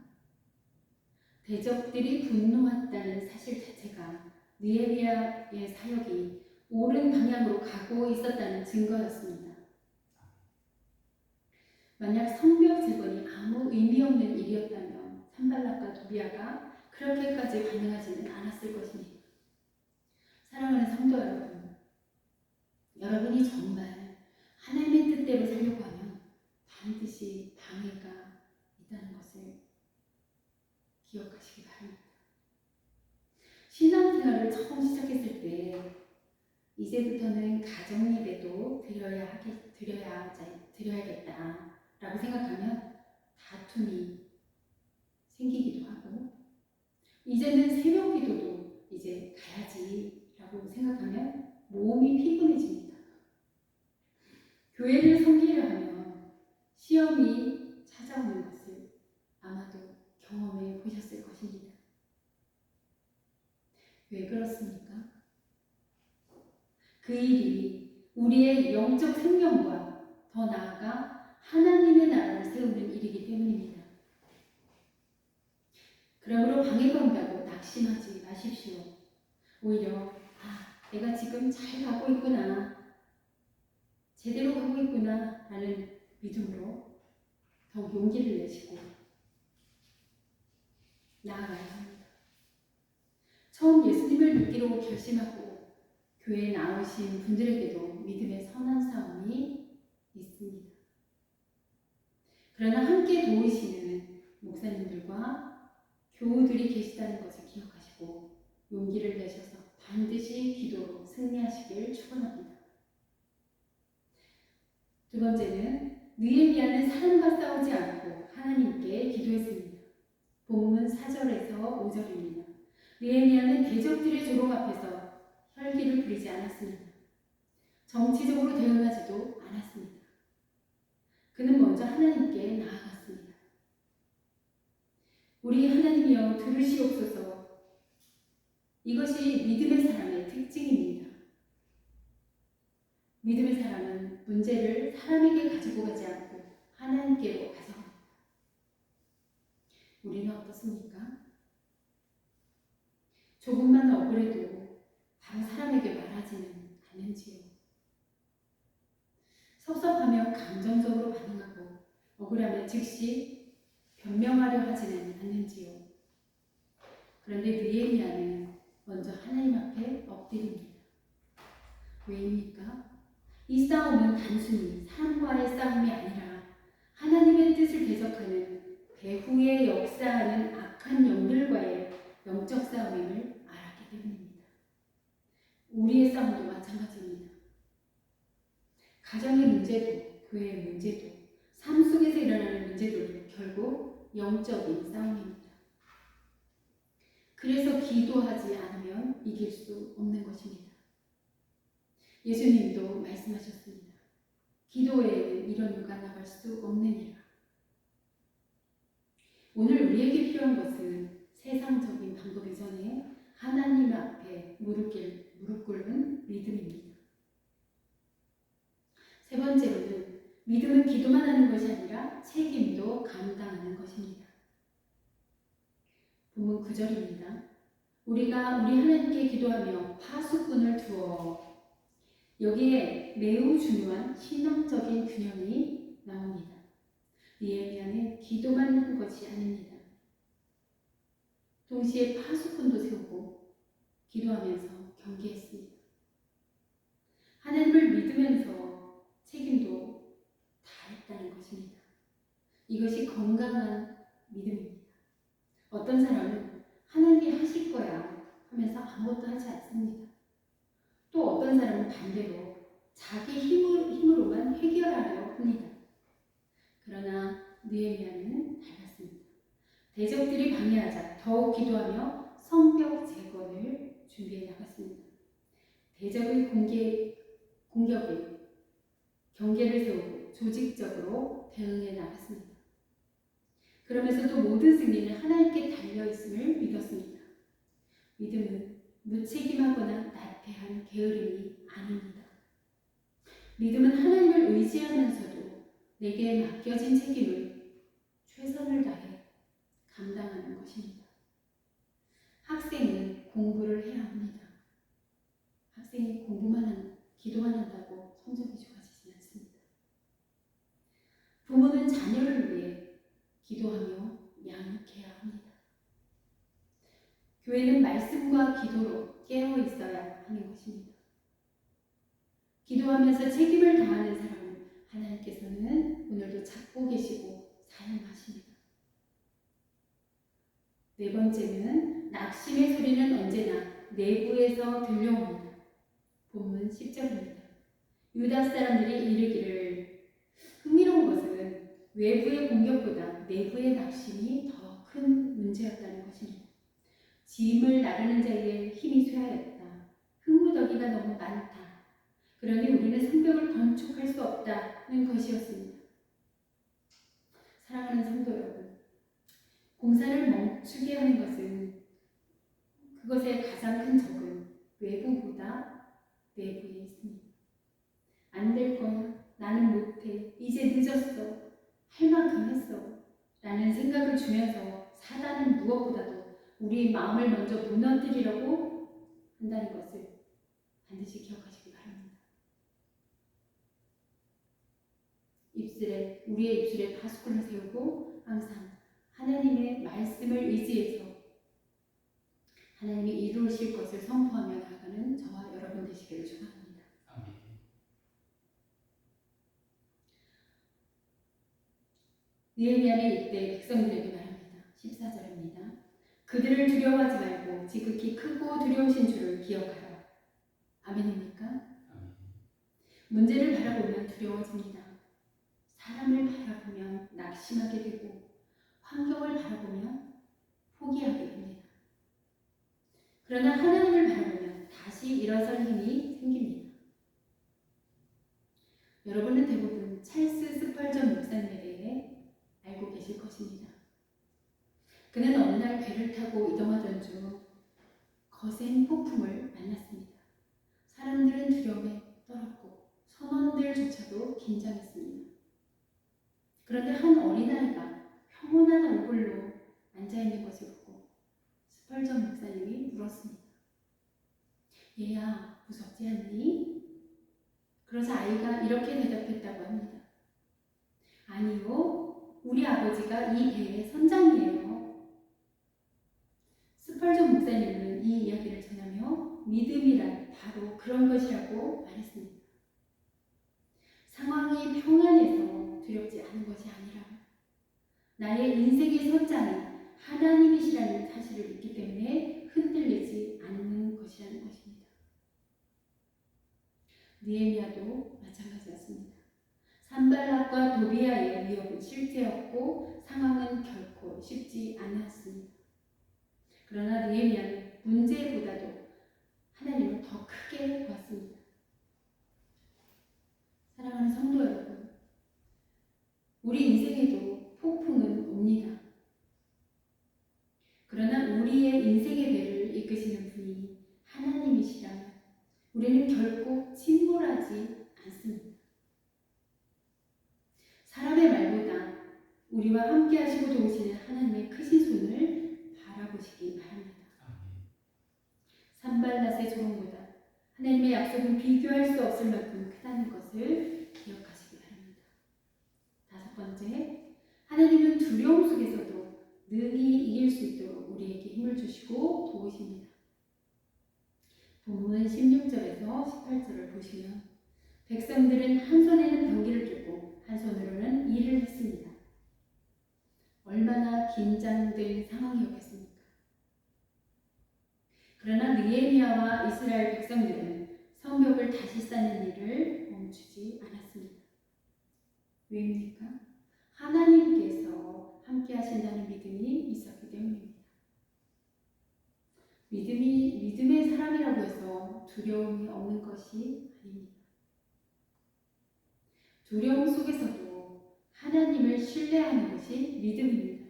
Speaker 2: 대적들이 분노했다는 사실 자체가 느헤미야의 사역이 옳은 방향으로 가고 있었다는 증거였습니다. 만약 성벽 재건이 아무 의미 없는 일이었다면 산발락과 도비아가 그렇게까지 반응하지는 않았을 것입니다. 사랑하는 성도 여러분, 여러분이 정말 하나님의 뜻대로 살려고 하면 반드시 방해가 있다는 것을 기억하시기 바랍니다. 신앙생활을 처음 시작했을 때 이제부터는 가정예배도 드려야 드려야겠다라고 생각하면 다툼이 생기기도 하고, 이제는 새벽 기도도 이제 가야지라고 생각하면 몸이 피곤해집니다. 교회를 섬기려 하면 시험이 찾아오는 것을 아마도 경험해 보셨을 것입니다. 왜 그렇습니까? 그 일이 우리의 영적 생명과 더 나아가 하나님의 나라를 세우는 일이기 때문입니다. 그러므로 방해가 온다고 낙심하지 마십시오. 오히려 내가 지금 잘 가고 있구나, 제대로 가고 있구나 라는 믿음으로 더욱 용기를 내시고 나아가야 합니다. 처음 예수님을 믿기로 결심하고 교회에 나오신 분들에게도 믿음의 선한 싸움이 있습니다. 그러나 함께 도우시는 목사님들과 교우들이 계시다는 것을 기억하시고 용기를 내셔서 반드시 기도로 승리하시길 축원합니다. 두 번째는 느헤미야는 사람과 싸우지 않고 하나님께 기도했습니다. 본문 4절에서 5절입니다. 느헤미야는 대적들의 조롱 앞에서 혈기를 부리지 않았습니다. 정치적으로 대응하지도 않았습니다. 그는 먼저 하나님께 나아갔습니다. 우리 하나님이여 들으시옵소서. 이것이 믿음의 사람의 특징입니다. 믿음의 사람은 문제를 사람에게 가지고 가지 않고 하나님께로 가져갑니다. 우리는 어떻습니까? 조금만 억울해도 바로 사람에게 말하지는 않는지요. 섭섭하며 감정적으로 반응하고 억울하면 즉시 변명하려 하지는 않는지요. 그런데 느헤미야는 먼저 하나님 앞에 엎드립니다. 왜입니까? 이 싸움은 단순히 사람과의 싸움이 아니라 하나님의 뜻을 대적하는 배후에 역사하는 악한 영들과의 영적 싸움임을 알았기 때문입니다. 우리의 싸움도 마찬가지입니다. 가정의 문제도, 교회의 문제도, 삶 속에서 일어나는 문제도 결국 영적인 싸움입니다. 그래서 기도하지 않으면 이길 수 없는 것입니다. 예수님도 말씀하셨습니다. 기도 외에는 이런 일과 나갈 수 없느니라. 오늘 우리에게 필요한 것은 세상적인 방법 이전에 하나님 앞에 무릎 꿇는 믿음입니다. 세 번째로는 믿음은 기도만 하는 것이 아니라 책임도 감당하는 것입니다. 본문 9절입니다. 우리가 우리 하나님께 기도하며 파수꾼을 두어, 여기에 매우 중요한 신앙적인 균형이 나옵니다. 느헤미야는 기도만 한 것이 아닙니다. 동시에 파수꾼도 세우고 기도하면서 경계했습니다. 하나님을 믿으면서 책임도 다했다는 것입니다. 이것이 건강한 믿음입니다. 어떤 사람은 하나님이 하실 거야 하면서 아무것도 하지 않습니다. 또 어떤 사람은 반대로 자기 힘으로만 해결하려 합니다. 그러나 느헤미야는 달랐습니다. 대적들이 방해하자 더욱 기도하며 성벽 재건을 준비해 나갔습니다. 대적의 공격에 경계를 세우고 조직적으로 대응해 나갔습니다. 그러면서도 모든 승리는 하나님께 달려있음을 믿었습니다. 믿음은 무책임하거나 나태한 게으름이 아닙니다. 믿음은 하나님을 의지하면서도 내게 맡겨진 책임을 최선을 다해 감당하는 것입니다. 학생은 공부를 해야 합니다. 학생이 기도만 한다고 성적이 좋아지지 않습니다. 부모는 자녀를 위해 기도하며 양육해야 합니다. 교회는 말씀과 기도로 깨어 있어야 하는 것입니다. 기도하면서 책임을 다하는 사람은 하나님께서는 오늘도 찾고 계시고 사용하십니다. 네 번째는 낙심의 소리는 언제나 내부에서 들려옵니다. 본문 10절입니다. 유다 사람들이 이르기를 흥미로운 것은 외부의 공격보다 내부의 낙심이 더 큰 문제였다는 것입니다. 짐을 나르는 자에게 힘이 쇠하였다. 흙무더기가 너무 많다. 그러니 우리는 성벽을 건축할 수 없다는 것이었습니다. 사랑하는 성도 여러분, 공사를 멈추게 하는 것은 그것의 가장 큰 적은 외부보다 내부에 있습니다. 안 될 거야. 나는 못해. 이제 늦었어. 할 만큼 했어. 라는 생각을 주면서 사단은 무엇보다도 우리의 마음을 먼저 무너뜨리려고 한다는 것을 반드시 기억하시기 바랍니다. 우리의 입술에 파수꾼을 세우고 항상 하나님의 말씀을 의지해서 하나님이 이루실 것을 선포하며 나아가는 저와 여러분 되시기를 축원합니다.
Speaker 1: 아멘.
Speaker 2: 느헤미야는 이때 백성들에게 말합니다. 14절입니다. 그들을 두려워하지 말고 지극히 크고 두려우신 주를 기억하라. 아멘입니까?
Speaker 1: 아멘.
Speaker 2: 문제를 바라보면 두려워집니다. 사람을 바라보면 낙심하게 되고 환경을 바라보면 포기하게 됩니다. 그러나 하나님을 바라보면 다시 일어설 힘이 생깁니다. 여러분은 대부분 찰스 스펄전 목사님에 대해 알고 계실 것입니다. 그는 어느 날 배를 타고 이동하던 중 거센 폭풍을 만났습니다. 사람들은 두려움에 떨었고 선원들조차도 긴장했습니다. 그런데 한 어린아이가 평온한 얼굴로 앉아있는 것을 보고 스펄전 목사님이 물었습니다. 얘야, 무섭지 않니? 그러자 아이가 이렇게 대답했다고 합니다. 아니요, 우리 아버지가 이 배의 선장이에요. 스펄전 목사님은 이 이야기를 전하며 믿음이란 바로 그런 것이라고 말했습니다. 상황이 평안해서 두렵지 않은 것이 아니라 나의 인생의 선장이 하나님이시라는 사실을 믿기 때문에 흔들리지 않는 것이라는 것입니다. 느헤미야도 마찬가지였습니다. 산발락과 도비아의 위협은 실제였고 상황은 결코 쉽지 않았습니다. 그러나 느헤미야는 문제보다도 하나님을 더 크게 보았습니다. 사랑하는 성도 여러분, 우리 인생에도 폭풍은 옵니다. 그러나 우리의 인생의 배를 이끄시는 분이 하나님이시라면 우리는 결코 침몰하지 않습니다. 사람의 말보다 우리와 함께 하시고 도우시는 하나님의 크신 손을 바라보시기 바랍니다. 산발랏의 조롱보다 하나님의 약속은 비교할 수 없을 만큼 크다는 것을 기억하시기 바랍니다. 5번째, 하나님은 두려움 속에서도 능히 이길 수 있도록 우리에게 힘을 주시고 도우십니다. 본문 16절에서 18절을 보시면 백성들은 한 손에는 병기를 들고 한 손으로는 일을 했습니다. 얼마나 긴장된 상황이었겠습니까? 그러나 느헤미야와 이스라엘 백성들은 성벽을 다시 쌓는 일을 멈추지 않았습니다. 왜입니까? 하나님께서 함께 하신다는 믿음이 있었기 때문입니다. 믿음의 사람이라고 해서 두려움이 없는 것이 아닙니다. 두려움 속에서도 하나님을 신뢰하는 것이 믿음입니다.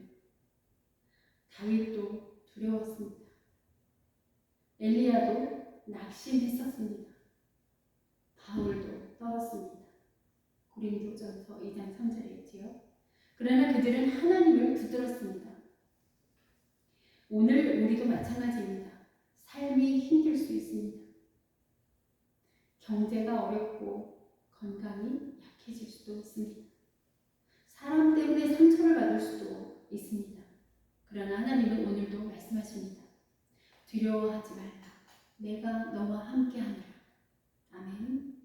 Speaker 2: 다윗도 두려웠습니다. 엘리야도 낙심했었습니다. 바울도 떨었습니다. 고린도전서 2장 3절에 있지요. 그러나 그들은 하나님을 붙들었습니다. 오늘 우리도 마찬가지입니다. 삶이 힘들 수 있습니다. 경제가 어렵고 건강이 약해질 수도 있습니다. 사람 때문에 상처를 받을 수도 있습니다. 그러나 하나님은 오늘도 말씀하십니다. 두려워하지 말라. 내가 너와 함께하노라. 아멘.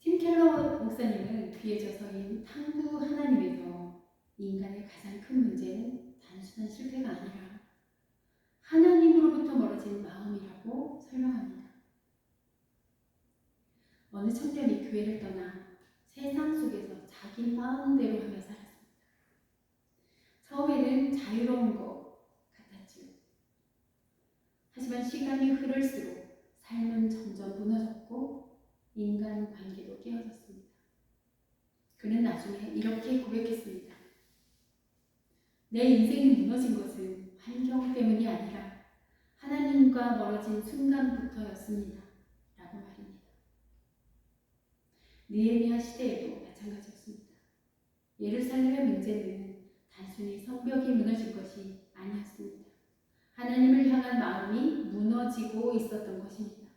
Speaker 2: 팀 켈러 목사님은 귀에 저서인 탐구 하나님에서 인간의 가장 큰 문제는 단순한 실패가 아니라 하나님으로부터 멀어진 마음이라고 설명합니다. 어느 청년이 교회를 떠나 세상 속에서 자기 마음대로 하며 살았습니다. 처음에는 자유로운 것 같았지요. 하지만 시간이 흐를수록 삶은 점점 무너졌고 인간 관계도 깨어졌습니다. 그는 나중에 이렇게 고백했습니다. 내 인생이 무너진 것은 환경 때문이 아니라 하나님과 멀어진 순간부터였습니다. 라고 말입니다. 느헤미야 시대에도 마찬가지였습니다. 예루살렘의 문제는 단순히 성벽이 무너진 것이 아니었습니다. 하나님을 향한 마음이 무너지고 있었던 것입니다.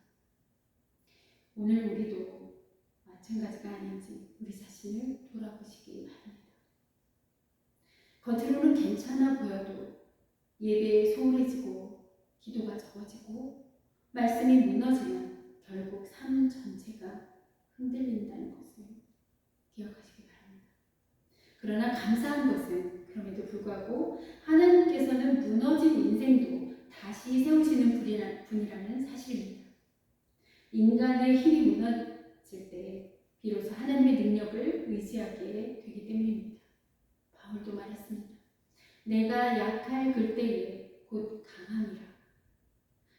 Speaker 2: 오늘 우리도 마찬가지가 아닌지 우리 자신을 돌아보시기 바랍니다. 겉으로는 괜찮아 보여도 예배에 소홀해지고 기도가 적어지고 말씀이 무너지면 결국 삶 전체가 흔들린다는 것을 기억하시기 바랍니다. 그러나 감사한 것은 그럼에도 불구하고 하나님께서는 무너진 인생도 다시 세우시는 분이라는 사실입니다. 인간의 힘이 무너질 때 비로소 하나님의 능력을 의지하게 되기 때문입니다. 바울도 말했습니다. 내가 약할 그때에 곧 강함이라.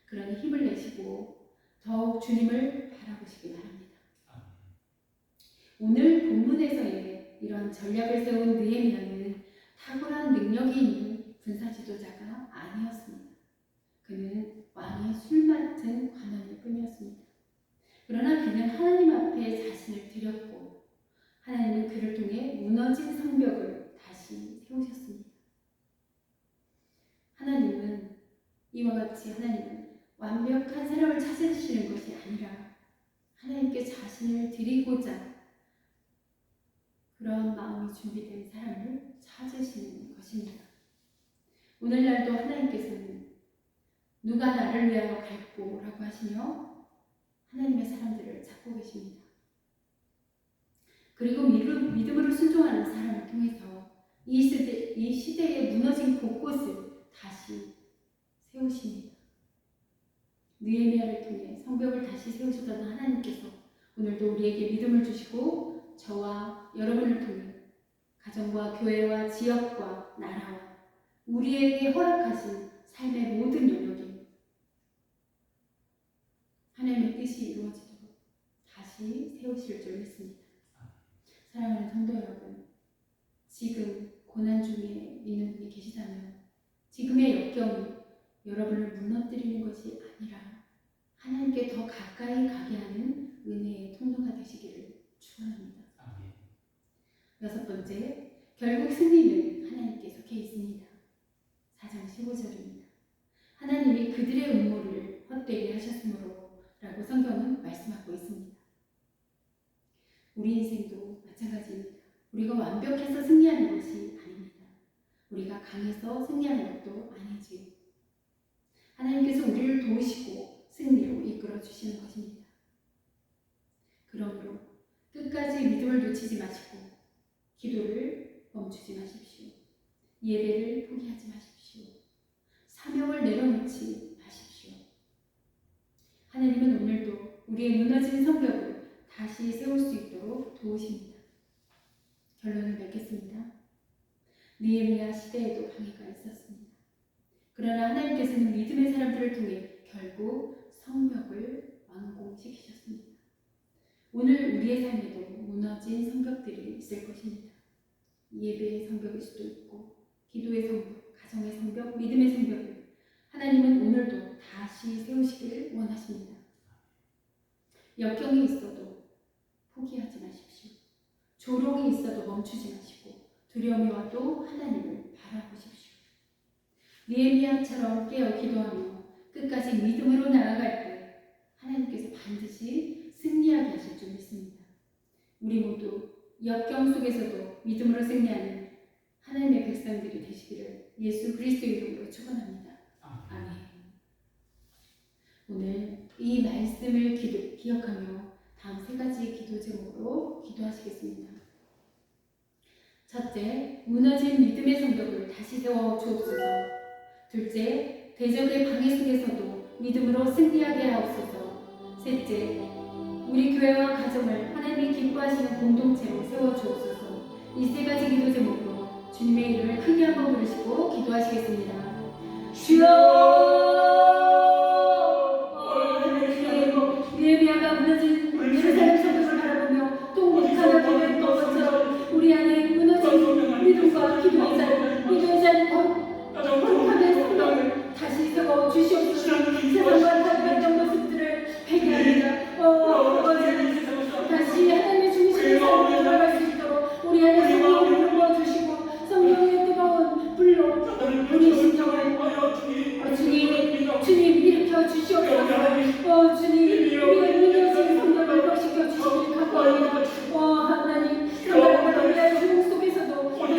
Speaker 2: 그러니 힘을 내시고 더욱 주님을 바라보시기 바랍니다. 오늘 본문에서의 이런 전략을 세운 느헤미야는 탁월한 능력이 있는 군사 지도자가 아니었습니다. 그는 왕의 술 맡은 관원일 뿐이었습니다. 그러나 그는 하나님 앞에 자신을 드렸고 하나님은 그를 통해 무너진 성벽을 다시 세우셨습니다. 하나님은 이와 같이 하나님은 완벽한 사람을 찾으시는 것이 아니라 하나님께 자신을 드리고자 그런 마음이 준비된 사람을 찾으시는 것입니다. 오늘날도 하나님께서는 누가 나를 위하여 갈꼬 라고 하시며 하나님의 사람들을 찾고 계십니다. 그리고 믿음으로 순종하는 사람을 통해서 이 시대의 무너진 곳곳을 다시 세우십니다. 느헤미야를 통해 성벽을 다시 세우시던 하나님께서 오늘도 우리에게 믿음을 주시고 저와 여러분을 통해 가정과 교회와 지역과 나라와 우리에게 허락하신 삶의 모든 영역에 하나님의 뜻이 이루어지도록 다시 세우실 줄 믿습니다. 사랑하는 성도 여러분, 지금 고난 중에 있는 분이 계시다면 지금의 역경이 여러분을 무너뜨리는 것이 아니라 하나님께 더 가까이 가게 하는 은혜의 통로가 되시기를 축원합니다. 여섯 번째, 결국 승리는 하나님께 속해 있습니다. 4장 15절입니다. 하나님이 그들의 음모를 헛되게 하셨으므로 라고 성경은 말씀하고 있습니다. 우리 인생도 마찬가지입니다. 우리가 완벽해서 승리하는 것이 아닙니다. 우리가 강해서 승리하는 것도 아니지요. 하나님께서 우리를 도우시고 승리로 이끌어 주시는 것입니다. 그러므로 끝까지 믿음을 놓치지 마시고 기도를 멈추지 마십시오. 예배를 포기하지 마십시오. 사명을 내려놓지 마십시오. 하나님은 오늘도 우리의 무너진 성벽을 다시 세울 수 있도록 도우십니다. 결론을 맺겠습니다. 느헤미야 시대에도 방해가 있었습니다. 그러나 하나님께서는 믿음의 사람들을 통해 결국 성벽을 완공시키셨습니다. 오늘 우리의 삶에도 무너진 성벽들이 있을 것입니다. 예배의 성벽일 수도 있고 기도의 성벽, 가정의 성벽, 믿음의 성벽을 하나님은 오늘도 다시 세우시기를 원하십니다. 역경이 있어도 포기하지 마십시오. 조롱이 있어도 멈추지 마시고 두려움이 와도 하나님을 바라보십시오. 느헤미야처럼 깨어 기도하며 끝까지 믿음으로 나아갈 때 하나님께서 반드시 승리하게 하실 줄 믿습니다. 우리 모두 역경 속에서도 믿음으로 승리하는 하나님의 백성들이 되시기를 예수 그리스도의 이름으로 축원합니다. 아멘. 오늘 이 말씀을 기억하며 다음 세 가지 기도 제목으로 기도하시겠습니다. 첫째, 무너진 믿음의 성벽을 다시 세워 주옵소서. 둘째, 대적의 방해 속에서도 믿음으로 승리하게 하옵소서. 셋째, 우리 교회와 가정을 하나님이 기뻐하시는 공동체로 세워주옵소서. 이 세 가지 기도 제목으로 주님의 이름을 크게 한번 부르시고 기도하시겠습니다. 주여! 느헤미야가 무너진 예루살렘 성벽을 바라보며 통곡하며 기도했던 것처럼 우리 안에 무너진 믿음과 기도의 자리 거룩함의 성벽을 다시 세워 주시옵소서. 세상과 다르던 모습들을 회개합니다. 다시 하나님의 중심의 삶을 돌아갈 수 있도록 우리 안에 성령을 부어주시고 성령의 뜨거운 불로 우리 심령을 주님 일으켜 주시옵소서. 주님 우리의 무너진 성령을 회복시켜 주시길 간구합니다. 하나님 성령을 우리의 주목 속에서도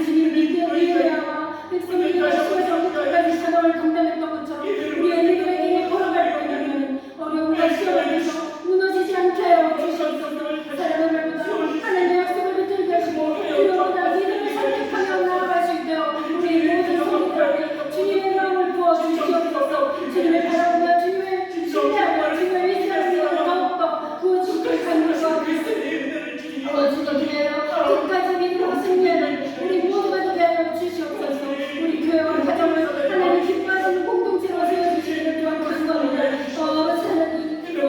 Speaker 2: 주님 믿음이야와 백성들과 시와서 끝까지 사명을 감당했던 것처럼 우리의 믿음에게 걸어갈 때는 어려움과 시험에서 무너지지 않게 하여 주시옵소서. 사랑의 말보다 하나님의 약속을 붙들게 하시고 그로보다 믿음을 선택하며 나아갈 수 있도록 우리 모든 성도들에게 주님의 마음을 부어 주시옵소서. 주님을 바라보며 주님을 신뢰하며 주님을 의지하며 더욱더 구원주님을 간구하고 주님 위하여 끝까지 믿음으로 승리하는 우리 모두가 되게 하여 주시옵소서. 우리 교회와 가정을 하나님 기뻐하시는 공동체로 세워주시기를 또한 간구합니다. 하나님 주여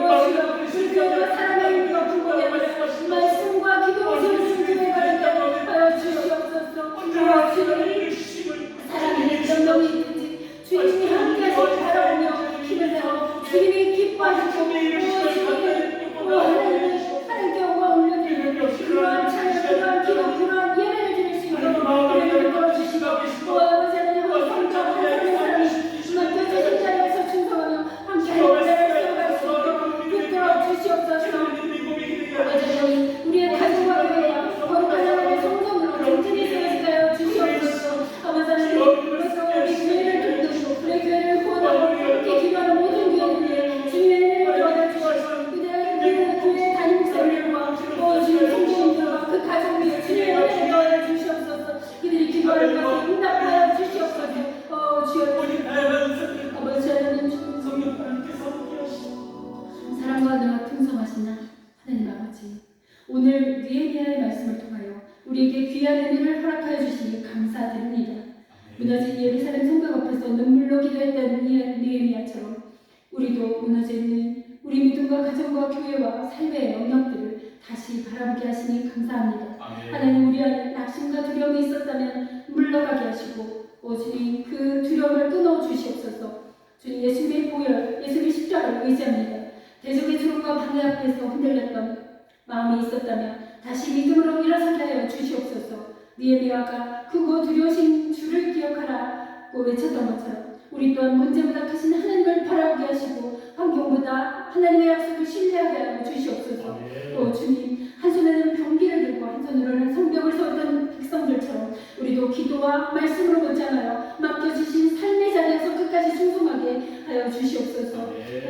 Speaker 2: 우리 교회가 사랑의 힘과 불고기 아니라 말씀과 기도로 세워주신 교회가 되게 하여 주시옵소서. 주님 사랑의 정령이 있든지 주님이 함께하시길 바라보며 힘을 내어 주님이 기뻐하시고 하나님께 영광 올려드리는 그러한 찬양 그러한 기도 그러한 예배를 드릴 수 있도록 우리를 이끌어주시고 아버지 하나님 성령 하나님의 사랑이 맡겨주신 자리에서 충성하며 함께하는 자를 세워갈 수 있도록 붙들어 주시옵소서. 아버지 하나님 우리의 가정과 교회와 거룩한 하나님의 성전으로 든든히 세워지게 하여 주시옵소서. 아버지 하나님 우리 교회를 돕는 우리 교회를 후원하고 함께 기도하는 모든 교회들에게 주님의 은혜를 도와주시옵소서. 그들의 교회 담임 목사님들과 주님 성도님들과 그 가정 위에 주님의 은혜를 넣어 주시옵소서. 그들이 기도하는 것을 응답하여 주시옵소서. 주여 아버지 하나님 사랑과 은혜가 풍성하신 하나님 아버지, 오늘 느헤미야의 말씀을 통하여 우리에게 귀한 은혜를 허락하여 주시니 감사드립니다. 무너진 예루살렘 성벽 앞에서 눈물로 기도했던 느헤미야처럼 우리도 무너져 있는 우리 믿음과 가정과 교회와 삶의 영역들을 다시 바라보게 하시니 감사합니다. 하나님 우리 안에 낙심과 두려움이 있었다면 물러가게 하시고 주님 그 두려움을 끊어주시옵소서. 주님 예수님의 보혈 예수님의 십자가를 의지합니다. 대적의 주름과 방해 앞에서 흔들렸던 마음이 있었다면 다시 믿음으로 일어서게 하여 주시옵소서. 느헤미야가 크고 두려우신 주를 기억하라고 외쳤던 것처럼 우리 또한 문제보다 크신 하나님을 바라보게 하시고 환경보다 하나님의 약속을 신뢰하게 하여 주시옵소서. 주님 한 손에는 병기를 들고 한 손으로는 성벽을 세웠던 백성들처럼 우리도 기도와 말씀으로 못지않아요 맡겨주신 삶의 자리에서 끝까지 충성하게 하여 주시옵소서.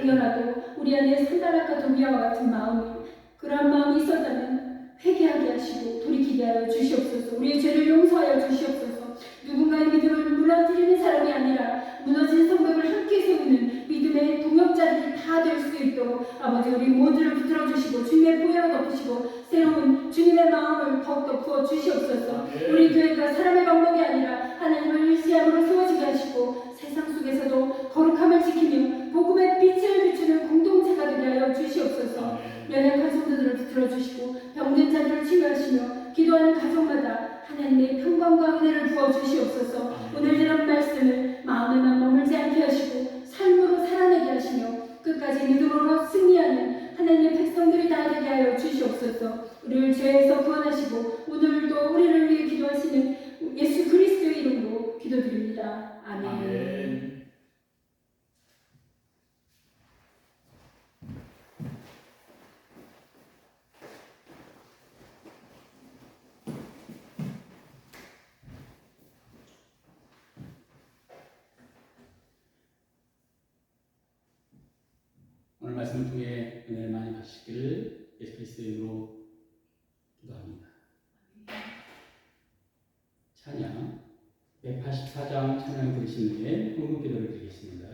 Speaker 2: 혹여라도 우리 안에 산다락과 도비아와 같은 마음이 그러한 마음이 있었다면 회개하게 하시고 돌이키게 하여 주시옵소서. 우리의 죄를 용서하여 주시옵소서. 누군가의 믿음을 무너뜨리는 사람이 아니라 무너진 성벽을 함께 세우는 믿음의 동역자들이 다 될 수 있도록 아버지 우리 모두를 붙들어 주시고 주님의 보혈로 덮으시고 새로운 주님의 마음을 더욱더 부어 주시옵소서. 우리 교회가 사람의 방법이 아니라 하나님을 의지함으로 세워지게 하시고 세상 속에서도 거룩함을 지키며 복음의 빛을 비추는 공동체가 되게 하여 주시옵소서. 연약한 성도들을 붙들어 주시고 병든 자들을 치유하시며 기도하는 가정마다 하나님의 평강과 은혜를 부어 주시옵소서. 오늘 들은 말씀을 마음에만 머물지 않게 하시고 삶으로 살아내게 하시며 끝까지 믿음으로 승리하는 하나님의 백성들이 다 되게 하여 주시옵소서. 우리를 죄에서 구원하시고 오늘도 우리를 위해 기도하시는 예수 그리스도의 이름으로 기도드립니다. 아멘.
Speaker 1: 오늘 말씀을 통해 은혜를 많이 받으시기를 예수 그리스도의 이름으로 기도합니다. 찬양 184장 찬양 부르시는 후에 헌금 기도를 드리겠습니다.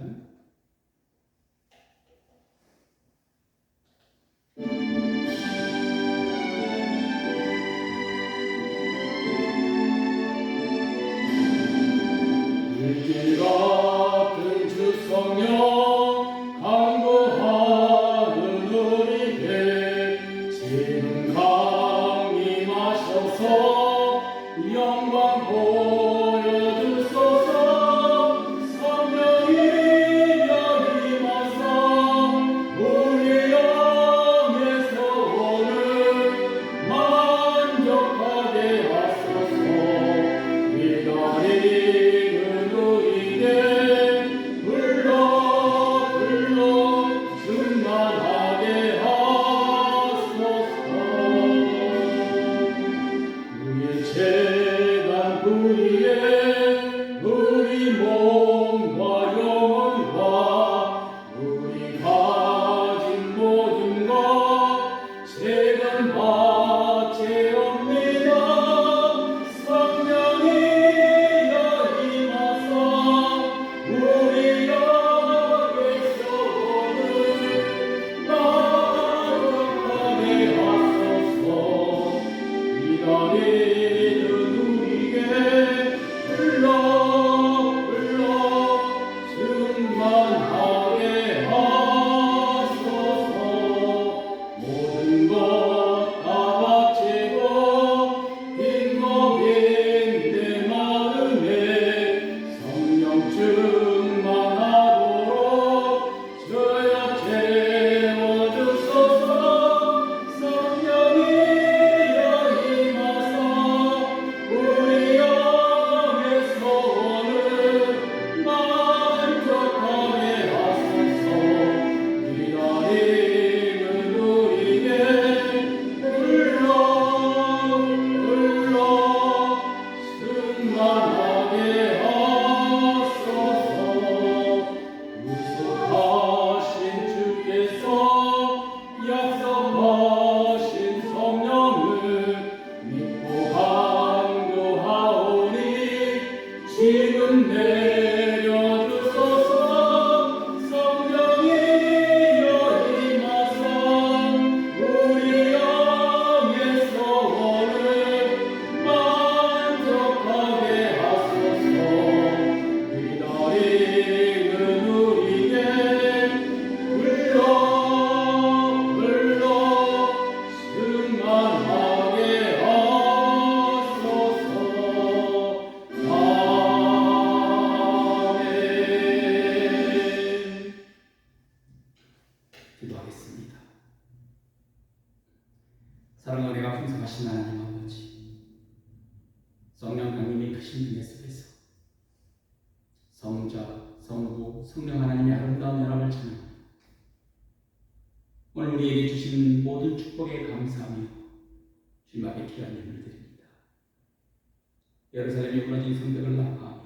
Speaker 1: 사랑과 은혜가 풍성하신 하나님 아버지, 성령 강림이 크신 은혜 속에서 성자, 성부, 성령 하나님의 아름다운 연합을 찬양합니다. 오늘 우리에게 주신 모든 축복에 감사하며 주님 앞에 귀한 예물을 드립니다. 예루살렘에 무너진 성벽을 낙하하며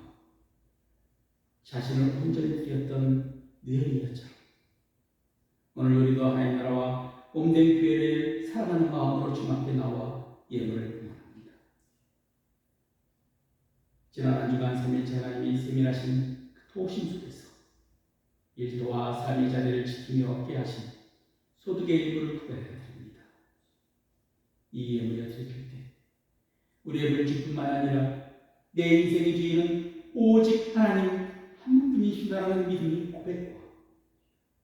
Speaker 1: 자신을 온전히 드렸던 느헤미야처럼 오늘 우리도 하나님 나라와 몸된 교회를 사랑하는 마음으로 주님 앞에 나와 예물을 공헌합니다. 지난 한 주간 3일째 하나님이 세밀하신 그 도우심 속에서 일도와 삶의 자리를 지키며 깨하신 소득의 일부를 구별해드립니다. 이 예물을 드릴 때 우리의 물질뿐만 아니라 내 인생의 주인은 오직 하나님 한 분이신다라는 믿음이 고백과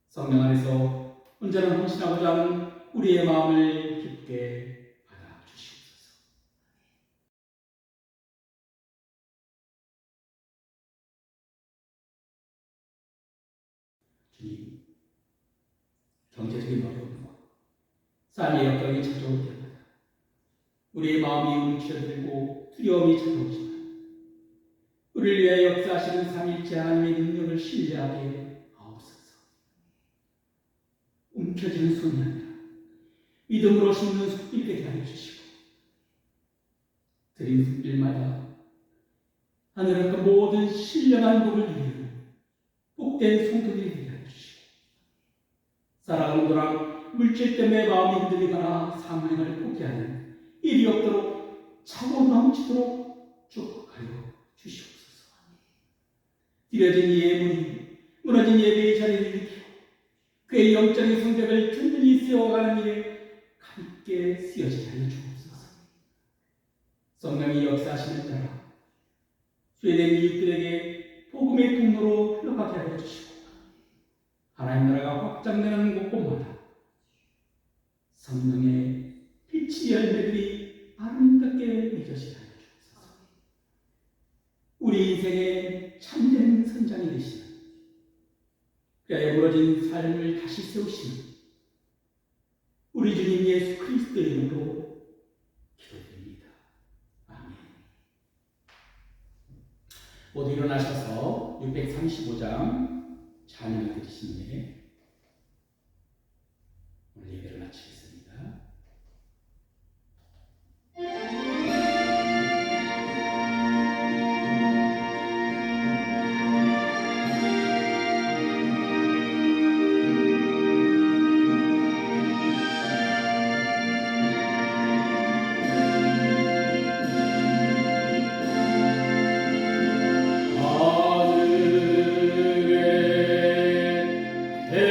Speaker 1: 성령 안에서 언제나 헌신하고자 하는 우리의 마음을 깊게 받아주시옵소서. 주님, 경제적인 어려움과 삶의 역경이 찾아올 때마다 우리의 마음이 움츠러들고 두려움이 찾아오지만 우리를 위해 역사하시는 삼일째 하나님의 능력을 신뢰하게 하옵소서. 움켜쥐는 손이 아니라 믿음으로 심는 손길이 되게 하여 주시고 드린 손길마다 하늘은 그 모든 신령한 복을 누리는 복된 손길이 되게 하여 주시고 살아가는 동안 물질 때문에 마음이 흔들리거나 사명을 포기하는 일이 없도록 차고 넘치도록 축복하여 주시옵소서. 드려진 예물이 무너진 예배의 자리를 일으키고 그의 영적인 성벽을 든든히 세워가는 일에 함께 쓰여지게 하여 주옵소서. 성령이 역사하시는 따라 소외된 이웃들에게 복음의 통로로 흘러가게 하여 주시고 하나님 나라가 확장되는 곳곳마다 성령의 빛이 열매들이 아름답게 맺어지게 하여 주옵소서. 우리 인생의 참된 선장이 되시는 그의 무너진 삶을 다시 세우시는 우리 주님 예수 그리스도의 이름으로 기도드립니다. 아멘. 모두 일어나셔서 635장 찬양을 드리신 후에 오늘 예배를 마치겠습니다.
Speaker 3: 하늘에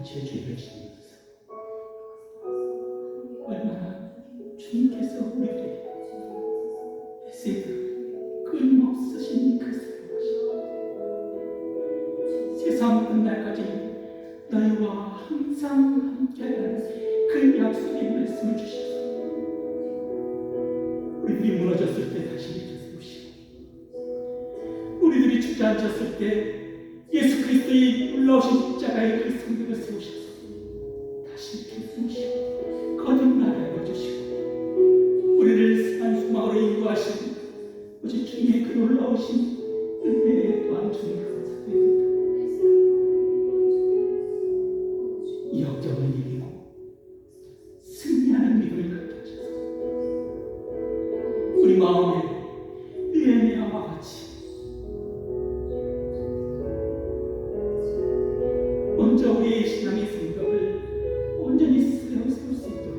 Speaker 1: 잔치의 주인을 지내면서 얼마나 주님께서 우리에게 애쓰듯 끊임없으신 그 사랑하심, 세상 끝날까지 너희와 항상 함께하는 그 약속의 말씀을 주셔서 우리들이 무너졌을 때 다시 일으켜 세우시고, 우리들이 주저앉았을 때 예수 그리스도의 놀라우신 십자가의 그 성벽을 세우셔서 다시 일으켜 세우시고 거듭나게 해주시고, 우리를 산 소망으로 인도하시고 오직 주님의 그 놀라우신 은혜에 또한 주님 감사드립니다. 이 역경을 이기고 승리하는 믿음을 갖게 하셔서 우리 마음에 느헤미야와 같이 먼저 우리의 신앙의 성벽을 온전히 세울 수 있도록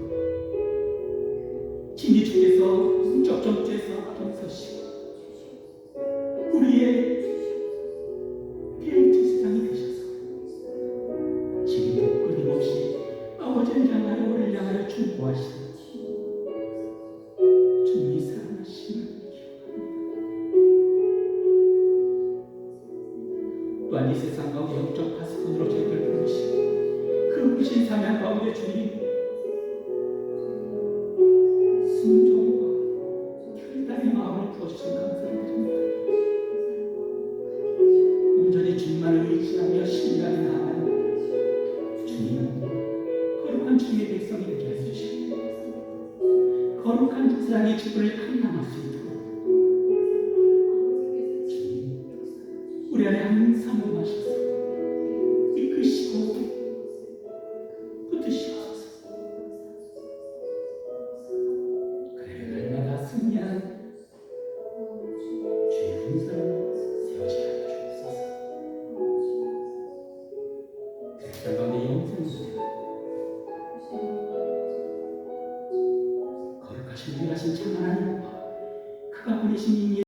Speaker 1: 진리 중에서 인적 정죄에서 앞장서시고 우리의 대제사장이 되셔서 지금도 끊임없이 아버지를 향하여 우리를 향하여 충고하시는 주님이 사랑하심을 기억합니다. 또한 이 세상 가운데 영적 파수꾼으로 저희들 부르시고 그 부르신 사명 가운데 주님 순종과 결단의 마음을 부어주신 감사를 드립니다. 온전히 주님만을 의지하며 신뢰하는 나아가는 주님, 거룩한 주님의 백성이 되게 해주시고 거룩한 사랑의 기분을 감당할 수 있도록 주님, 우리 안에 항상 임하셔서 이끄시고 붙드시옵소서. 그래 날마다 승리하는 주의 군사로 세워지게 하여 주옵소서. 그랬던 가운데 영생을 거룩하신 우리 가신 참 하나님과 그가 보내신 이